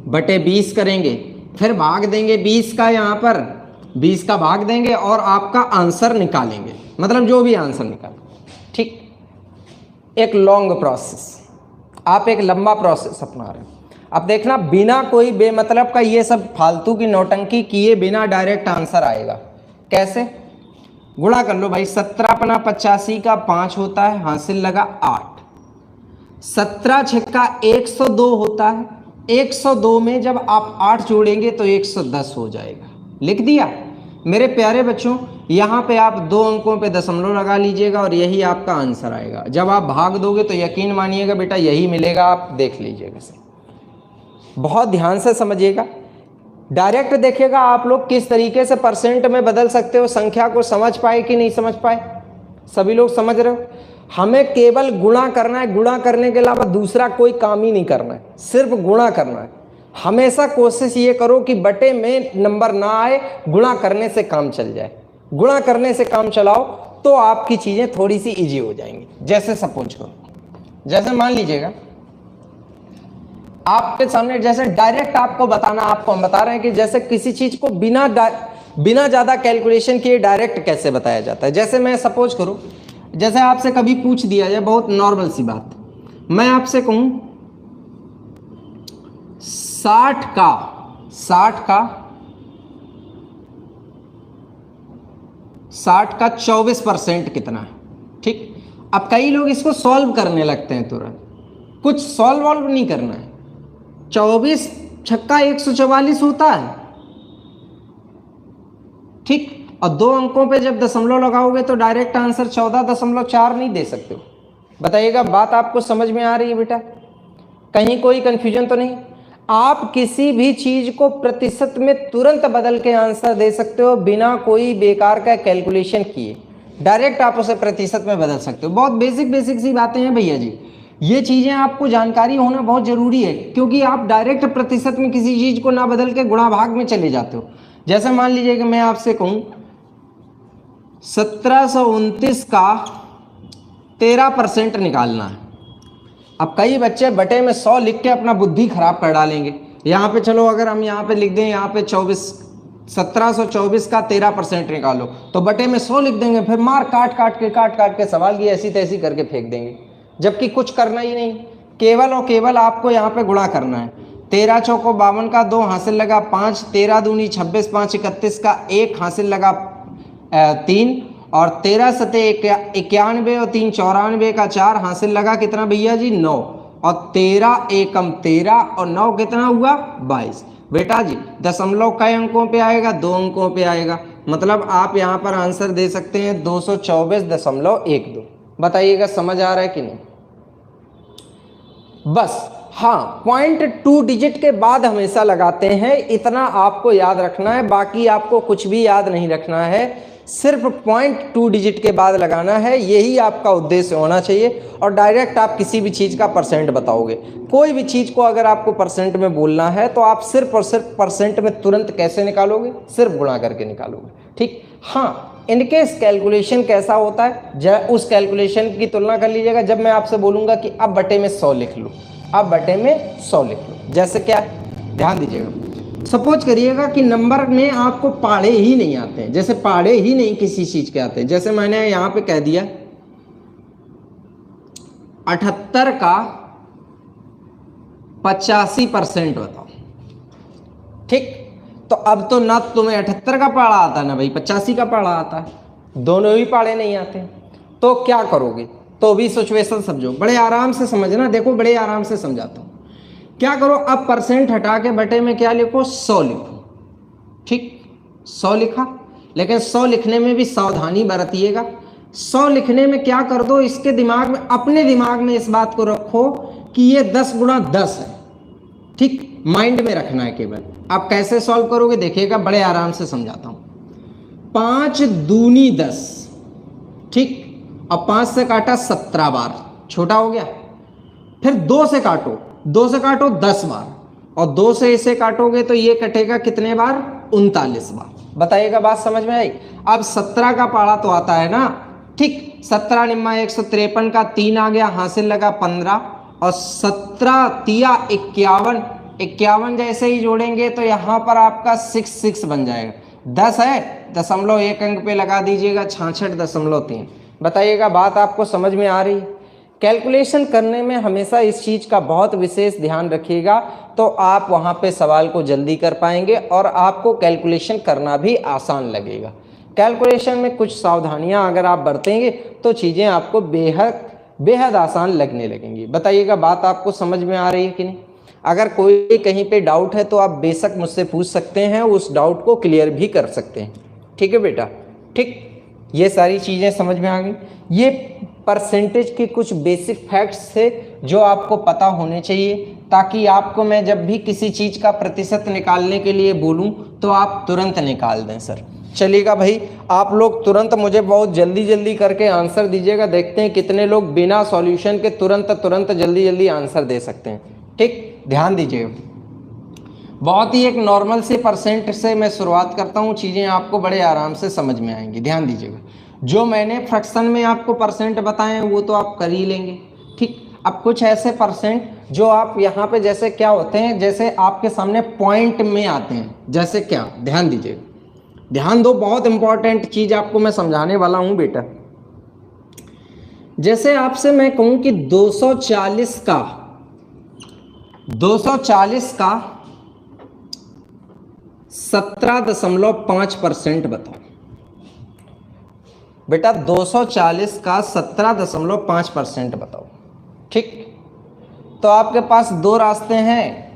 22/20 करेंगे, फिर भाग देंगे 20 का, यहाँ पर 20 का भाग देंगे और आपका आंसर निकालेंगे, मतलब जो भी आंसर निकालेंगे। ठीक, एक लॉन्ग प्रोसेस, आप एक लंबा प्रोसेस अपना रहे हैं। अब देखना, बिना कोई बेमतलब का ये सब फालतू की नौटंकी किए बिना डायरेक्ट आंसर आएगा। कैसे, गुणा कर लो भाई, 17 अपना 85 का 5 होता है, हासिल लगा 8, 17 छक्का 102 होता है, 102 में जब आप 8 जोड़ेंगे तो 110 हो जाएगा। लिख दिया मेरे प्यारे बच्चों, यहाँ पे आप 2 अंकों पे दशमलव लगा लीजिएगा और यही आपका आंसर आएगा। जब आप भाग दोगे तो यकीन मानिएगा बेटा यही मिलेगा, आप देख लीजिएगा से, बहुत ध्यान से समझिएगा। डायरेक्ट देखिएगा आप लोग किस तरीके से परसेंट में बदल सकते हो, संख्या को समझ पाए कि नहीं समझ पाए, सभी लोग समझ रहे हो। हमें केवल गुणा करना है, गुणा करने के अलावा दूसरा कोई काम ही नहीं करना है, सिर्फ गुणा करना है। हमेशा कोशिश ये करो कि बटे में नंबर ना आए, गुणा करने से काम चल जाए, गुणा करने से काम चलाओ तो आपकी चीजें थोड़ी सी इजी हो जाएंगी। जैसे सपोज करो, जैसे मान लीजिएगा आपके सामने, जैसे डायरेक्ट आपको बताना, आपको हम बता रहे हैं कि जैसे किसी चीज को बिना ज्यादा कैलकुलेशन किए डायरेक्ट कैसे बताया जाता है। जैसे मैं सपोज करूं, जैसे आपसे कभी पूछ दिया जाए, बहुत नॉर्मल सी बात, मैं आपसे कहूं 60 का 24% कितना है। ठीक, अब कई लोग इसको सॉल्व करने लगते हैं तुरंत, कुछ सॉल्व नहीं करना है। 24 छक्का 144 होता है, ठीक, और 2 अंकों पे जब दशमलव लगाओगे तो डायरेक्ट आंसर 14.4 नहीं दे सकते हो। बताइएगा, बात आपको समझ में आ रही है बेटा, कहीं कोई कंफ्यूजन तो नहीं। आप किसी भी चीज को प्रतिशत में तुरंत बदल के आंसर दे सकते हो बिना कोई बेकार का कैलकुलेशन किए, डायरेक्ट आप उसे प्रतिशत में बदल सकते हो। बहुत बेसिक सी बातें हैं भैया जी, ये चीजें आपको जानकारी होना बहुत जरूरी है, क्योंकि आप डायरेक्ट प्रतिशत में किसी चीज को ना बदल के गुणा भाग में चले जाते हो। जैसे मान लीजिए कि मैं आपसे कहूं 1729 का 13% निकालना है। अब कई बच्चे बटे में 100 लिख के अपना बुद्धि खराब कर डालेंगे। यहाँ पे चलो, अगर हम यहाँ पे लिख दें, यहाँ पे 1724 का 13% निकालो, तो बटे में 100 लिख देंगे, फिर मार काट के सवाल की ऐसी तैसी करके फेंक देंगे, जबकि कुछ करना ही नहीं, केवल और केवल आपको यहाँ पे गुणा करना है। 13 चौको 52 का 2 हासिल लगा 5, 13 दूनी 26, 5 31 का 1 हासिल लगा 3, और 13 सते 91 और 3 94 का 4 हासिल लगा कितना भैया जी 9, और 13 एकम 13 और 9 कितना हुआ 22। बेटा जी दशमलव कई अंकों पे आएगा, 2 अंकों पे आएगा, मतलब आप यहाँ पर आंसर दे सकते हैं 224.12। बताइएगा समझ आ रहा है कि नहीं। बस हाँ, 0.2 डिजिट के बाद हमेशा लगाते हैं, इतना आपको याद रखना है, बाकी आपको कुछ भी याद नहीं रखना है, सिर्फ 0.2 डिजिट के बाद लगाना है, यही आपका उद्देश्य होना चाहिए। और डायरेक्ट आप किसी भी चीज़ का परसेंट बताओगे, कोई भी चीज़ को अगर आपको परसेंट में बोलना है तो आप सिर्फ और सिर्फ परसेंट में तुरंत कैसे निकालोगे, सिर्फ गुणा करके निकालोगे। ठीक, हाँ, इनकेस कैलकुलेशन कैसा होता है, उस कैलकुलेशन की तुलना कर लीजिएगा जब मैं आपसे बोलूँगा कि अब बटे में 100 लिख लो, अब बटे में 100 लिख लो। जैसे क्या, ध्यान दीजिएगा, सपोज करिएगा कि नंबर में आपको पहाड़े ही नहीं आते हैं, जैसे पहाड़े ही नहीं किसी चीज के आते हैं। जैसे मैंने यहां पे कह दिया 78 का 85% बताओ। ठीक, तो अब तो ना तुम्हें 78 का पहाड़ा आता ना भाई 85 का पहाड़ा आता है, दोनों ही पहाड़े नहीं आते, तो क्या करोगे, तो भी सिचुएशन समझो, बड़े आराम से समझना, देखो बड़े आराम से समझाता हूँ। क्या करो, अब परसेंट हटा के बटे में क्या लिखो, 100 लिखो। ठीक, 100 लिखा, लेकिन 100 लिखने में भी सावधानी बरतिएगा। 100 लिखने में क्या कर दो, इसके दिमाग में, अपने दिमाग में इस बात को रखो कि ये 10 गुणा 10 है। ठीक, माइंड में रखना है केवल। आप कैसे सॉल्व करोगे देखिएगा, बड़े आराम से समझाता हूं। 5 दूनी 10, ठीक, अब 5 से काटा 17 बार, छोटा हो गया। फिर 2 से काटो, 2 से काटो 10 बार, और 2 से इसे काटोगे तो ये कटेगा कितने बार, 39 बार। बताइएगा बात समझ में आई। अब 17 का पाड़ा तो आता है ना, ठीक, 17 निम्मा 153 का 3 आ गया, हासिल लगा 15, और 17 तिया 51, 51 जैसे ही जोड़ेंगे तो यहां पर आपका 66 बन जाएगा। 10 है, दशमलव 1 अंक पे लगा दीजिएगा 66.3। बताइएगा बात आपको समझ में आ रही है। कैलकुलेशन करने में हमेशा इस चीज़ का बहुत विशेष ध्यान रखिएगा, तो आप वहाँ पे सवाल को जल्दी कर पाएंगे और आपको कैलकुलेशन करना भी आसान लगेगा। कैलकुलेशन में कुछ सावधानियाँ अगर आप बरतेंगे तो चीज़ें आपको बेहद आसान लगने लगेंगी। बताइएगा बात आपको समझ में आ रही है कि नहीं। अगर कोई कहीं पे डाउट है तो आप बेशक मुझसे पूछ सकते हैं, उस डाउट को क्लियर भी कर सकते हैं। ठीक है बेटा, ठीक, ये सारी चीज़ें समझ में आ गई। ये परसेंटेज के कुछ बेसिक फैक्ट्स थे जो आपको पता होने चाहिए, ताकि आपको मैं जब भी किसी चीज़ का प्रतिशत निकालने के लिए बोलूं तो आप तुरंत निकाल दें। सर चलिएगा भाई, आप लोग तुरंत मुझे बहुत जल्दी करके आंसर दीजिएगा, देखते हैं कितने लोग बिना सॉल्यूशन के तुरंत जल्दी आंसर दे सकते हैं। ठीक, ध्यान दीजिएगा। बहुत ही एक नॉर्मल से परसेंट से मैं शुरुआत करता हूँ, चीज़ें आपको बड़े आराम से समझ में आएंगी। ध्यान दीजिएगा, जो मैंने फ्रैक्शन में आपको परसेंट बताए हैं वो तो आप कर ही लेंगे। ठीक, अब कुछ ऐसे परसेंट जो आप यहाँ पे जैसे क्या होते हैं, जैसे आपके सामने पॉइंट में आते हैं, जैसे क्या, ध्यान दीजिएगा, ध्यान दो, बहुत इंपॉर्टेंट चीज़ आपको मैं समझाने वाला हूँ बेटा। जैसे आपसे मैं कहूँ कि 240 का 17.5% बताओ बेटा, 240 का 17.5% बताओ। ठीक, तो आपके पास दो रास्ते हैं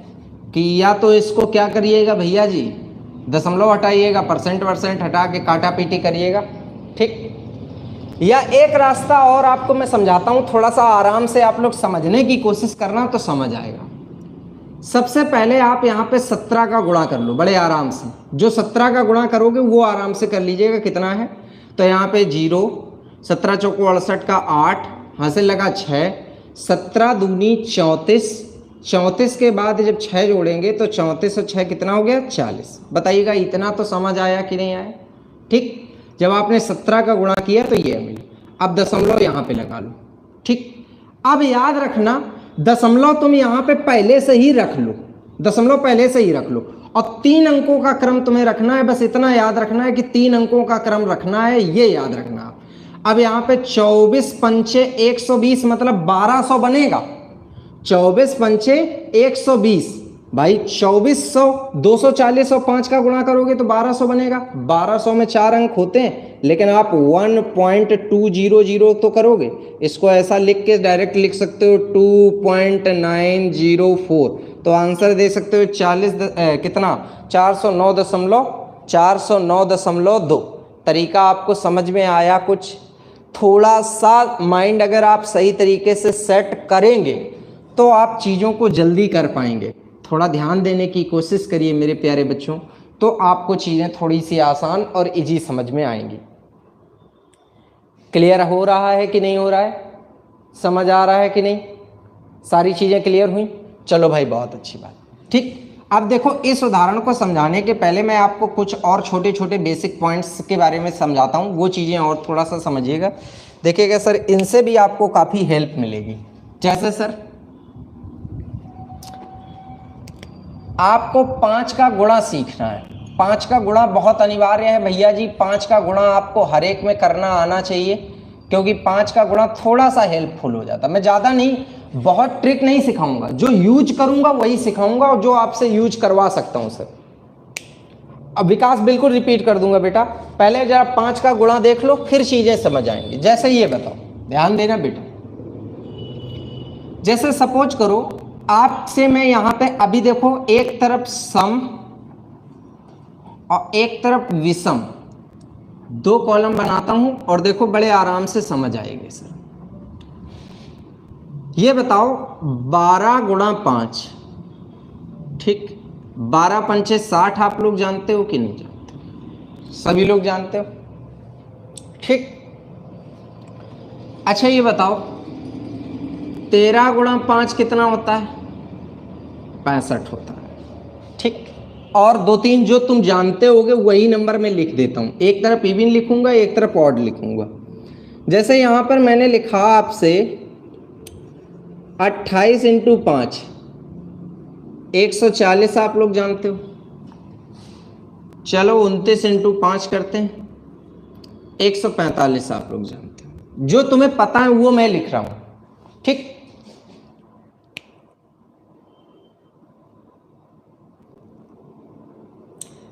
कि या तो इसको क्या करिएगा भैया जी, दशमलव हटाइएगा, परसेंट हटा के काटा पीटी करिएगा। ठीक, या एक रास्ता और आपको मैं समझाता हूं, थोड़ा सा आराम से आप लोग समझने की कोशिश करना तो समझ आएगा। सबसे पहले आप यहाँ पे 17 का गुणा कर लो बड़े आराम से। जो 17 का गुणा करोगे वो आराम से कर लीजिएगा, कितना है तो यहाँ पे 0, 17 चौको 68 का 8, हासिल लगा 6, 17 दूनी 34, 34 के बाद जब 6 जोड़ेंगे तो 34 और 6 कितना हो गया, 40। बताइएगा इतना तो समझ आया कि नहीं आया। ठीक, जब आपने 17 का गुणा किया तो ये मिली। अब दशमलव यहाँ पे लगा लो। ठीक, अब याद रखना दशमलव तुम यहाँ पे पहले से ही रख लो, दशमलव पहले से ही रख लो, और 3 अंकों का क्रम तुम्हें रखना है। बस इतना याद रखना है कि 3 अंकों का क्रम रखना है, ये याद रखना आप। अब यहाँ पे 24 पंचे 120 मतलब 1200 बनेगा। 24 पंचे 120 भाई 2400, 240 और 5 का गुणा करोगे तो 1200 बनेगा। 1200 में 4 अंक होते हैं, लेकिन आप 1.200 तो करोगे। इसको ऐसा लिख के डायरेक्ट लिख सकते हो 2.904, तो आंसर दे सकते हो 40 कितना 409.2। तरीका आपको समझ में आया कुछ? थोड़ा सा माइंड अगर आप सही तरीके से सेट करेंगे तो आप चीज़ों को जल्दी कर पाएंगे। थोड़ा ध्यान देने की कोशिश करिए मेरे प्यारे बच्चों, तो आपको चीज़ें थोड़ी सी आसान और इजी समझ में आएंगी। क्लियर हो रहा है कि नहीं हो रहा है? समझ आ रहा है कि नहीं? सारी चीज़ें क्लियर हुई? चलो भाई बहुत अच्छी बात। ठीक, अब देखो इस उदाहरण को समझाने के पहले मैं आपको कुछ और छोटे छोटे बेसिक पॉइंट्स के बारे में समझाता हूँ, वो चीज़ें और थोड़ा सा समझिएगा। देखिएगा सर, इनसे भी आपको काफ़ी हेल्प मिलेगी। जैसे सर आपको 5 का गुणा सीखना है। 5 का गुणा बहुत अनिवार्य है भैया जी, 5 का गुणा आपको हर एक में करना आना चाहिए, क्योंकि 5 का गुणा थोड़ा सा हेल्पफुल हो जाता है। मैं ज़्यादा नहीं, बहुत ट्रिक नहीं सिखाऊंगा, जो यूज करूंगा वही सिखाऊंगा और जो आपसे यूज करवा सकता हूं सर। अब विकास बिल्कुल रिपीट कर दूंगा बेटा, पहले जरा 5 का गुणा देख लो, फिर चीज़ें समझ आएंगी। जैसे ये बताओ, ध्यान देना बेटा, जैसे सपोज करो आपसे मैं यहां पे अभी देखो एक तरफ सम और एक तरफ विषम, दो कॉलम बनाता हूं और देखो बड़े आराम से समझ आएंगे सर। ये बताओ 12 गुणा 5, ठीक, 12 पंचे 60 आप लोग जानते हो कि नहीं जानते? सभी लोग जानते हो, ठीक। अच्छा ये बताओ 13 गुणा 5 कितना होता है? 65 होता है, ठीक। और दो तीन जो तुम जानते होगे वही नंबर में लिख देता हूं, एक तरफ इवन लिखूंगा एक तरफ ऑड लिखूंगा। जैसे यहां पर मैंने लिखा आपसे 28 इंटू 5 140 आप लोग जानते हो। चलो 29 इंटू 5 करते हैं 145 आप लोग जानते हो। जो तुम्हें पता है वो मैं लिख रहा हूं, ठीक।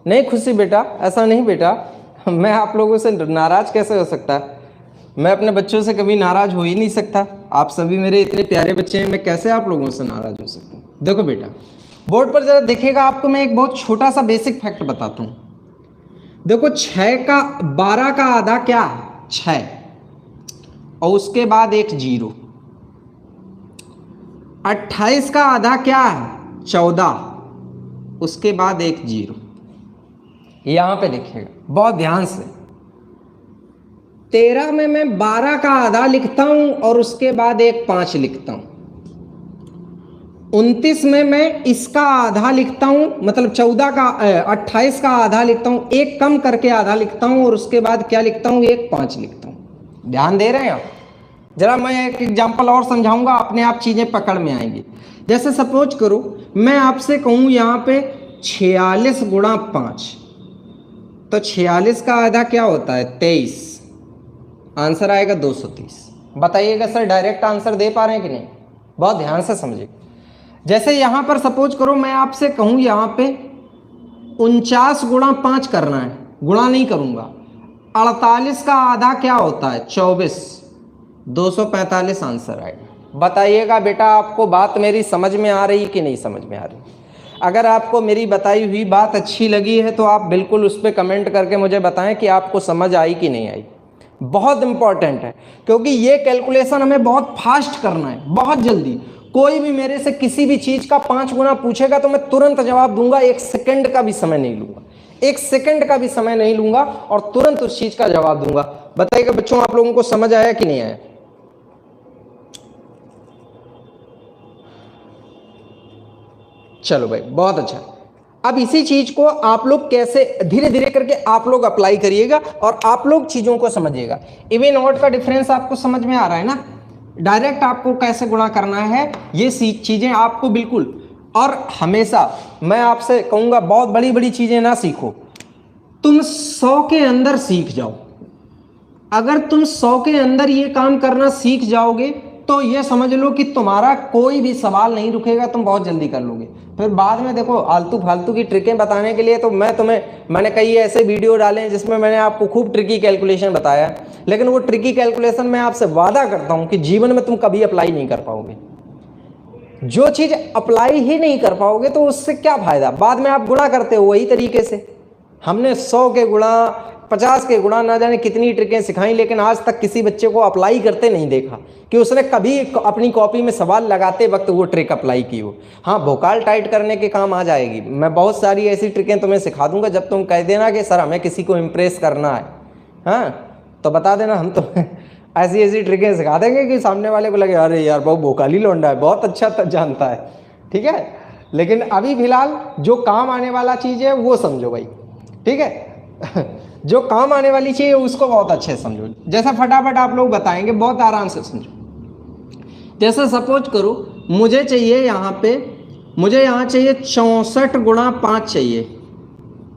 नहीं खुशी बेटा, ऐसा नहीं बेटा, मैं आप लोगों से नाराज कैसे हो सकता है? मैं अपने बच्चों से कभी नाराज हो ही नहीं सकता। आप सभी मेरे इतने प्यारे बच्चे हैं, मैं कैसे आप लोगों से नाराज हो सकता हूँ? देखो बेटा बोर्ड पर जरा देखिएगा, आपको मैं एक बहुत छोटा सा बेसिक फैक्ट बताता हूँ। देखो 12 का आधा क्या है? 6 और उसके बाद एक 0। 28 का आधा क्या है? 14 उसके बाद एक 0। यहां पे देखिएगा बहुत ध्यान से, 13 में मैं 12 का आधा लिखता हूं और उसके बाद एक 5 लिखता हूं। 29 में मैं इसका आधा लिखता हूं, मतलब 28 का आधा लिखता हूं, एक कम करके आधा लिखता हूं और उसके बाद क्या लिखता हूं? एक 5 लिखता हूं। ध्यान दे रहे हैं आप? जरा मैं एक एग्जांपल और समझाऊंगा, अपने आप चीजें पकड़ में आएंगी। जैसे सपोज करो मैं आपसे कहूं यहां पे 46 गुणा 5, तो 46 का आधा क्या होता है? 23। आंसर आएगा 230। बताइएगा सर डायरेक्ट आंसर दे पा रहे हैं कि नहीं? बहुत ध्यान से समझिए। जैसे यहां पर सपोज करो मैं आपसे कहूं यहां पे 49 गुणा 5 करना है, गुणा नहीं करूंगा। 48 का आधा क्या होता है? 24। 245 आंसर आएगा। बताइएगा बेटा आपको बात मेरी समझ में आ रही कि नहीं समझ में आ रही? अगर आपको मेरी बताई हुई बात अच्छी लगी है तो आप बिल्कुल उस पर कमेंट करके मुझे बताएं कि आपको समझ आई कि नहीं आई। बहुत इंपॉर्टेंट है, क्योंकि ये कैलकुलेशन हमें बहुत फास्ट करना है, बहुत जल्दी। कोई भी मेरे से किसी भी चीज का 5 गुना पूछेगा तो मैं तुरंत जवाब दूंगा, 1 सेकंड का भी समय नहीं लूंगा, 1 सेकंड का भी समय नहीं लूंगा और तुरंत उस चीज का जवाब दूंगा। बताइएगा बच्चों आप लोगों को समझ आया कि नहीं आया? चलो भाई बहुत अच्छा। अब इसी चीज को आप लोग कैसे धीरे धीरे करके आप लोग अप्लाई करिएगा और आप लोग चीजों को समझिएगा। इवन ऑड का डिफरेंस आपको समझ में आ रहा है ना? डायरेक्ट आपको कैसे गुणा करना है ये चीजें आपको बिल्कुल। और हमेशा मैं आपसे कहूंगा बहुत बड़ी बड़ी चीजें ना सीखो, तुम 100 के अंदर सीख जाओ। अगर तुम 100 के अंदर ये काम करना सीख जाओगे तो ये समझ लो कि तुम्हारा कोई भी सवाल नहीं रुकेगा, तुम बहुत जल्दी कर लोगे। फिर बाद में देखो आलतू फालतू की ट्रिकें बताने के लिए तो मैंने कई ऐसे वीडियो डाले हैं जिसमें मैंने आपको खूब ट्रिकी कैलकुलेशन बताया, लेकिन वो ट्रिकी कैलकुलेशन मैं आपसे वादा करता हूं कि जीवन में तुम कभी अप्लाई नहीं कर पाओगे। जो चीज अप्लाई ही नहीं कर पाओगे तो उससे क्या फायदा? बाद में आप गुणा करते हो वही तरीके से। हमने 100 के गुणा 50 के गुणा ना जाने कितनी ट्रिकें सिखाई, लेकिन आज तक किसी बच्चे को अप्लाई करते नहीं देखा कि उसने कभी अपनी कॉपी में सवाल लगाते वक्त वो ट्रिक अप्लाई की हो। हाँ भोकाल टाइट करने के काम आ जाएगी। मैं बहुत सारी ऐसी ट्रिकें तुम्हें सिखा दूंगा, जब तुम कह देना कि सर हमें किसी को इम्प्रेस करना है, हाँ तो बता देना, हम तो ऐसी ऐसी ट्रिकें सिखा देंगे कि सामने वाले को लगे अरे यार बहुत भोकाली लौंडा है, बहुत अच्छा जानता है, ठीक है। लेकिन अभी फिलहाल जो काम आने वाला चीज़ है वो समझो भाई, ठीक है। जो काम आने वाली चीज़ है उसको बहुत अच्छे से समझो। जैसा फटाफट आप लोग बताएंगे, बहुत आराम से समझो। जैसे सपोज करो मुझे चाहिए यहाँ चाहिए 64 गुणा 5 चाहिए,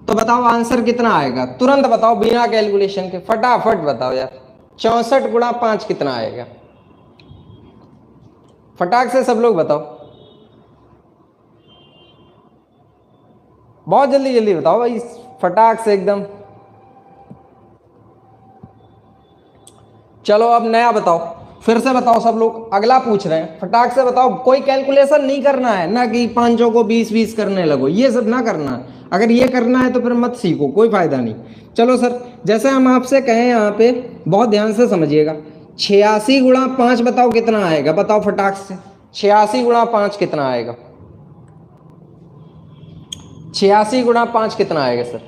तो बताओ आंसर कितना आएगा? तुरंत बताओ बिना कैलकुलेशन के, फटाफट बताओ यार 64 गुणा 5 कितना आएगा? फटाक से सब लोग बताओ, बहुत जल्दी जल्दी बताओ भाई, फटाक से एकदम। चलो अब नया बताओ, फिर से बताओ सब लोग, अगला पूछ रहे हैं, फटाक से बताओ। कोई कैलकुलेशन नहीं करना है ना कि 500 को 20-20 करने लगो, ये सब ना करना है। अगर ये करना है तो फिर मत सीखो, कोई फायदा नहीं। चलो सर, जैसे हम आपसे कहें यहाँ पे, बहुत ध्यान से समझिएगा, 86 गुणा 5 बताओ कितना आएगा, बताओ फटाक से। 86 गुणा 5 कितना आएगा? 86 गुणा 5 कितना आएगा सर?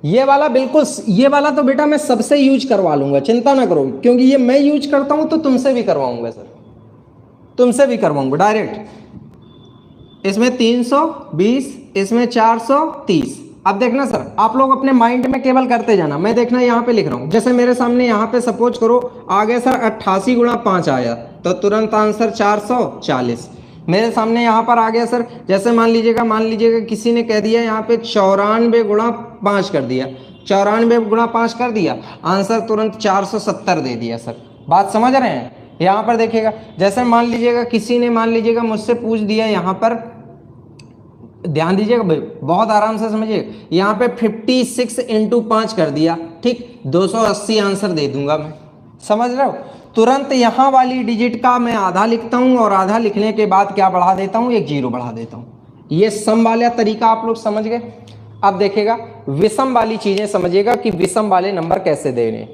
ये वाला बिल्कुल, ये वाला तो बेटा मैं सबसे यूज करवा लूंगा, चिंता ना करो, क्योंकि ये मैं यूज करता हूं तो तुमसे भी करवाऊंगा सर, तुमसे भी करवाऊंगा डायरेक्ट। इसमें 320, इसमें 430। अब देखना सर, आप लोग अपने माइंड में केवल करते जाना, मैं देखना यहाँ पे लिख रहा हूँ। जैसे मेरे सामने यहाँ पे सपोज करो आ गया सर 88 गुणा 5 आया, तो तुरंत आंसर 440। मेरे सामने यहाँ पर आ गया सर, जैसे मान लीजिएगा किसी ने कह दिया यहाँ पे 94 गुणा 5 कर दिया, 94 गुणा 5 कर दिया, आंसर तुरंत 470 दे दिया सर। बात समझ रहे हैं? यहाँ पर देखिएगा, जैसे मान लीजिएगा किसी ने मुझसे पूछ दिया यहाँ पर, ध्यान दीजिएगा भाई, बहुत आराम से समझिए, यहाँ पे 56 इंटू 5 कर दिया, ठीक, 280 आंसर दे दूंगा मैं। समझ रहे हो? तुरंत यहाँ वाली डिजिट का मैं आधा लिखता हूँ और आधा लिखने के बाद क्या बढ़ा देता हूँ, एक जीरो बढ़ा देता हूँ। ये सम वाला तरीका आप लोग समझ गए। अब देखिएगा विषम वाली चीजें समझिएगा कि विषम वाले नंबर कैसे देने।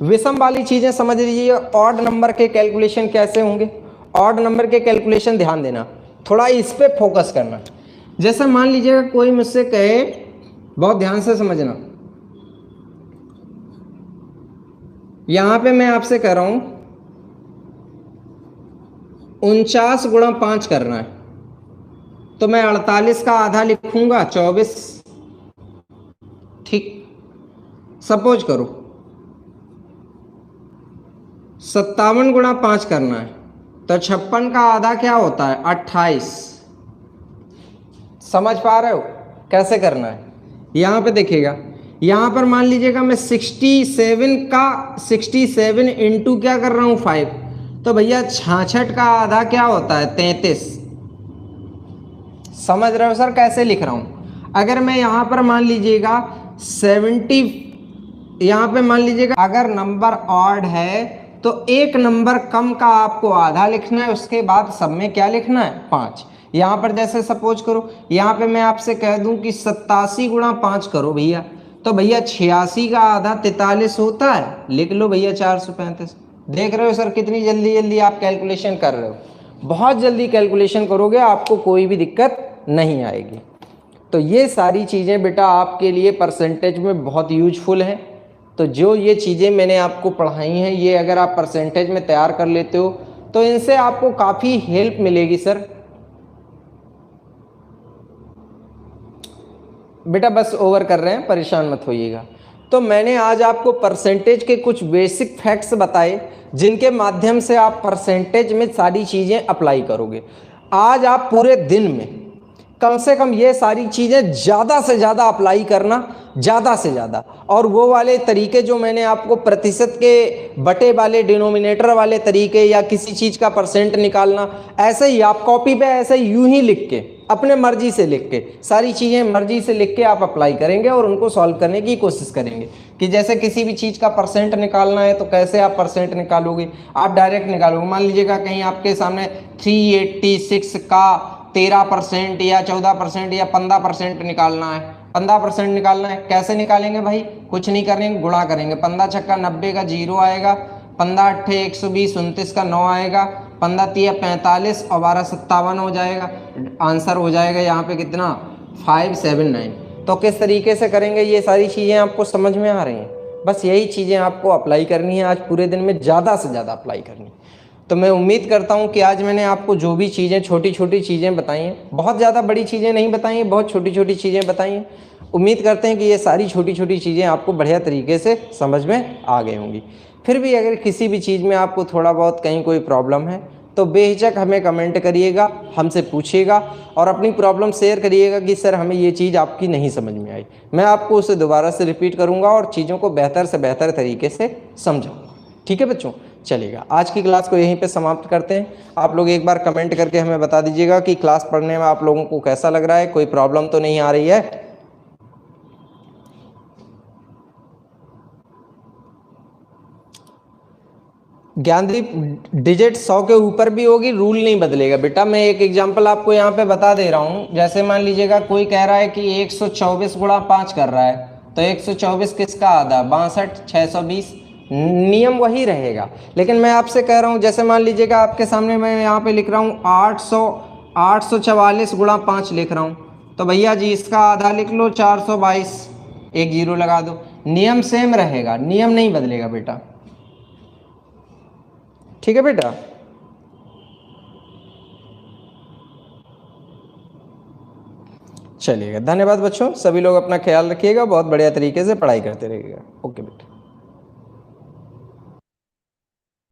विषम वाली चीजें समझ लीजिए, ऑड नंबर के कैलकुलेशन कैसे होंगे। ऑड नंबर के कैलकुलेशन ध्यान देना, थोड़ा इस पे फोकस करना। जैसे मान लीजिएगा कोई मुझसे कहे, बहुत ध्यान से समझना, यहां पे मैं आपसे कह रहा हूं 49 गुणा 5 करना है, तो मैं 48 का आधा लिखूंगा 24, ठीक। सपोज करो 57 गुणा 5 करना है, तो 56 का आधा क्या होता है, 28। समझ पा रहे हो कैसे करना है? यहां पे देखिएगा, यहां पर मान लीजिएगा मैं 67 इंटू क्या कर रहा हूं 5, तो भैया 66 का आधा क्या होता है, 33। समझ रहे हो सर कैसे लिख रहा हूं? अगर मैं यहां पर मान लीजिएगा 70, यहां पे मान लीजिएगा अगर नंबर ऑड है तो एक नंबर कम का आपको आधा लिखना है, उसके बाद सब में क्या लिखना है, 5। यहां पर जैसे सपोज करो, यहां पे मैं आपसे कह दूं कि 87 गुणा 5 करो भैया, तो भैया 86 का आधा 43 होता है, लिख लो भैया 435। देख रहे हो सर कितनी जल्दी जल्दी आप कैलकुलेशन कर रहे हो? बहुत जल्दी कैलकुलेशन करोगे, आपको कोई भी दिक्कत नहीं आएगी। तो ये सारी चीज़ें बेटा आपके लिए परसेंटेज में बहुत यूजफुल हैं। तो जो ये चीज़ें मैंने आपको पढ़ाई हैं, ये अगर आप परसेंटेज में तैयार कर लेते हो तो इनसे आपको काफ़ी हेल्प मिलेगी सर। बेटा बस ओवर कर रहे हैं, परेशान मत होइएगा। तो मैंने आज आपको परसेंटेज के कुछ बेसिक फैक्ट्स बताए, जिनके माध्यम से आप परसेंटेज में सारी चीज़ें अप्लाई करोगे। आज आप पूरे दिन में कम से कम ये सारी चीज़ें ज़्यादा से ज़्यादा अप्लाई करना, ज़्यादा से ज़्यादा। और वो वाले तरीके जो मैंने आपको प्रतिशत के बटे वाले, डिनोमिनेटर वाले तरीके, या किसी चीज़ का परसेंट निकालना, ऐसे ही आप कॉपी पे ऐसे यूं ही लिख के, अपने मर्जी से लिख के, सारी चीज़ें मर्जी से लिख के आप अप्लाई करेंगे और उनको सॉल्व करने की कोशिश करेंगे। कि जैसे किसी भी चीज़ का परसेंट निकालना है तो कैसे आप परसेंट निकालोगे, आप डायरेक्ट निकालोगे। मान लीजिएगा कहीं आपके सामने 386 का 13% या 14% या 15% निकालना है, 15% निकालना है, कैसे निकालेंगे भाई? कुछ नहीं करेंगे, गुणा करेंगे। 15 छक्का 90 का 0 आएगा, 15 अट्ठे 120, 29 का 9 आएगा, 15 तिया 45 और 12 57 हो जाएगा। आंसर हो जाएगा यहाँ पे कितना, 579। तो किस तरीके से करेंगे, ये सारी चीज़ें आपको समझ में आ रही हैं? बस यही चीज़ें आपको अप्लाई करनी है आज पूरे दिन में, ज़्यादा से ज़्यादा अप्लाई करनी है। तो मैं उम्मीद करता हूं कि आज मैंने आपको जो भी चीज़ें, छोटी छोटी चीज़ें बताई हैं, बहुत ज़्यादा बड़ी चीज़ें नहीं बताई हैं, बहुत छोटी छोटी चीज़ें बताई हैं। उम्मीद करते हैं कि ये सारी छोटी छोटी चीज़ें आपको बढ़िया तरीके से समझ में आ गई होंगी। फिर भी अगर किसी भी चीज़ में आपको थोड़ा बहुत कहीं कोई प्रॉब्लम है तो बेहिचक हमें कमेंट करिएगा, हमसे पूछिएगा और अपनी प्रॉब्लम शेयर करिएगा कि सर हमें ये चीज़ आपकी नहीं समझ में आई। मैं आपको उसे दोबारा से रिपीट करूँगा और चीज़ों को बेहतर से बेहतर तरीके से समझाऊँगा। ठीक है बच्चों, चलेगा। आज की क्लास को यहीं पे समाप्त करते हैं। आप लोग एक बार कमेंट करके हमें बता दीजिएगा कि क्लास पढ़ने में आप लोगों को कैसा लग रहा है, कोई प्रॉब्लम तो नहीं आ रही है। ज्ञानदीप डिजिट 100 के ऊपर भी होगी, रूल नहीं बदलेगा बेटा। मैं एक एग्जांपल आपको यहाँ पे बता दे रहा हूँ। जैसे मान लीजिएगा कोई कह रहा है कि 124 गुणा 5 कर रहा है, तो 124 किसका आधा, 62, 620, नियम वही रहेगा। लेकिन मैं आपसे कह रहा हूँ, जैसे मान लीजिएगा आपके सामने मैं यहाँ पे लिख रहा हूँ 844 गुणा 5 लिख रहा हूँ, तो भैया जी इसका आधा लिख लो 422, एक जीरो लगा दो। नियम सेम रहेगा, नियम नहीं बदलेगा बेटा। ठीक है बेटा। चलिएगा, धन्यवाद बच्चों। सभी लोग अपना ख्याल रखिएगा, बहुत बढ़िया तरीके से पढ़ाई करते रहिएगा। ओके बेटा।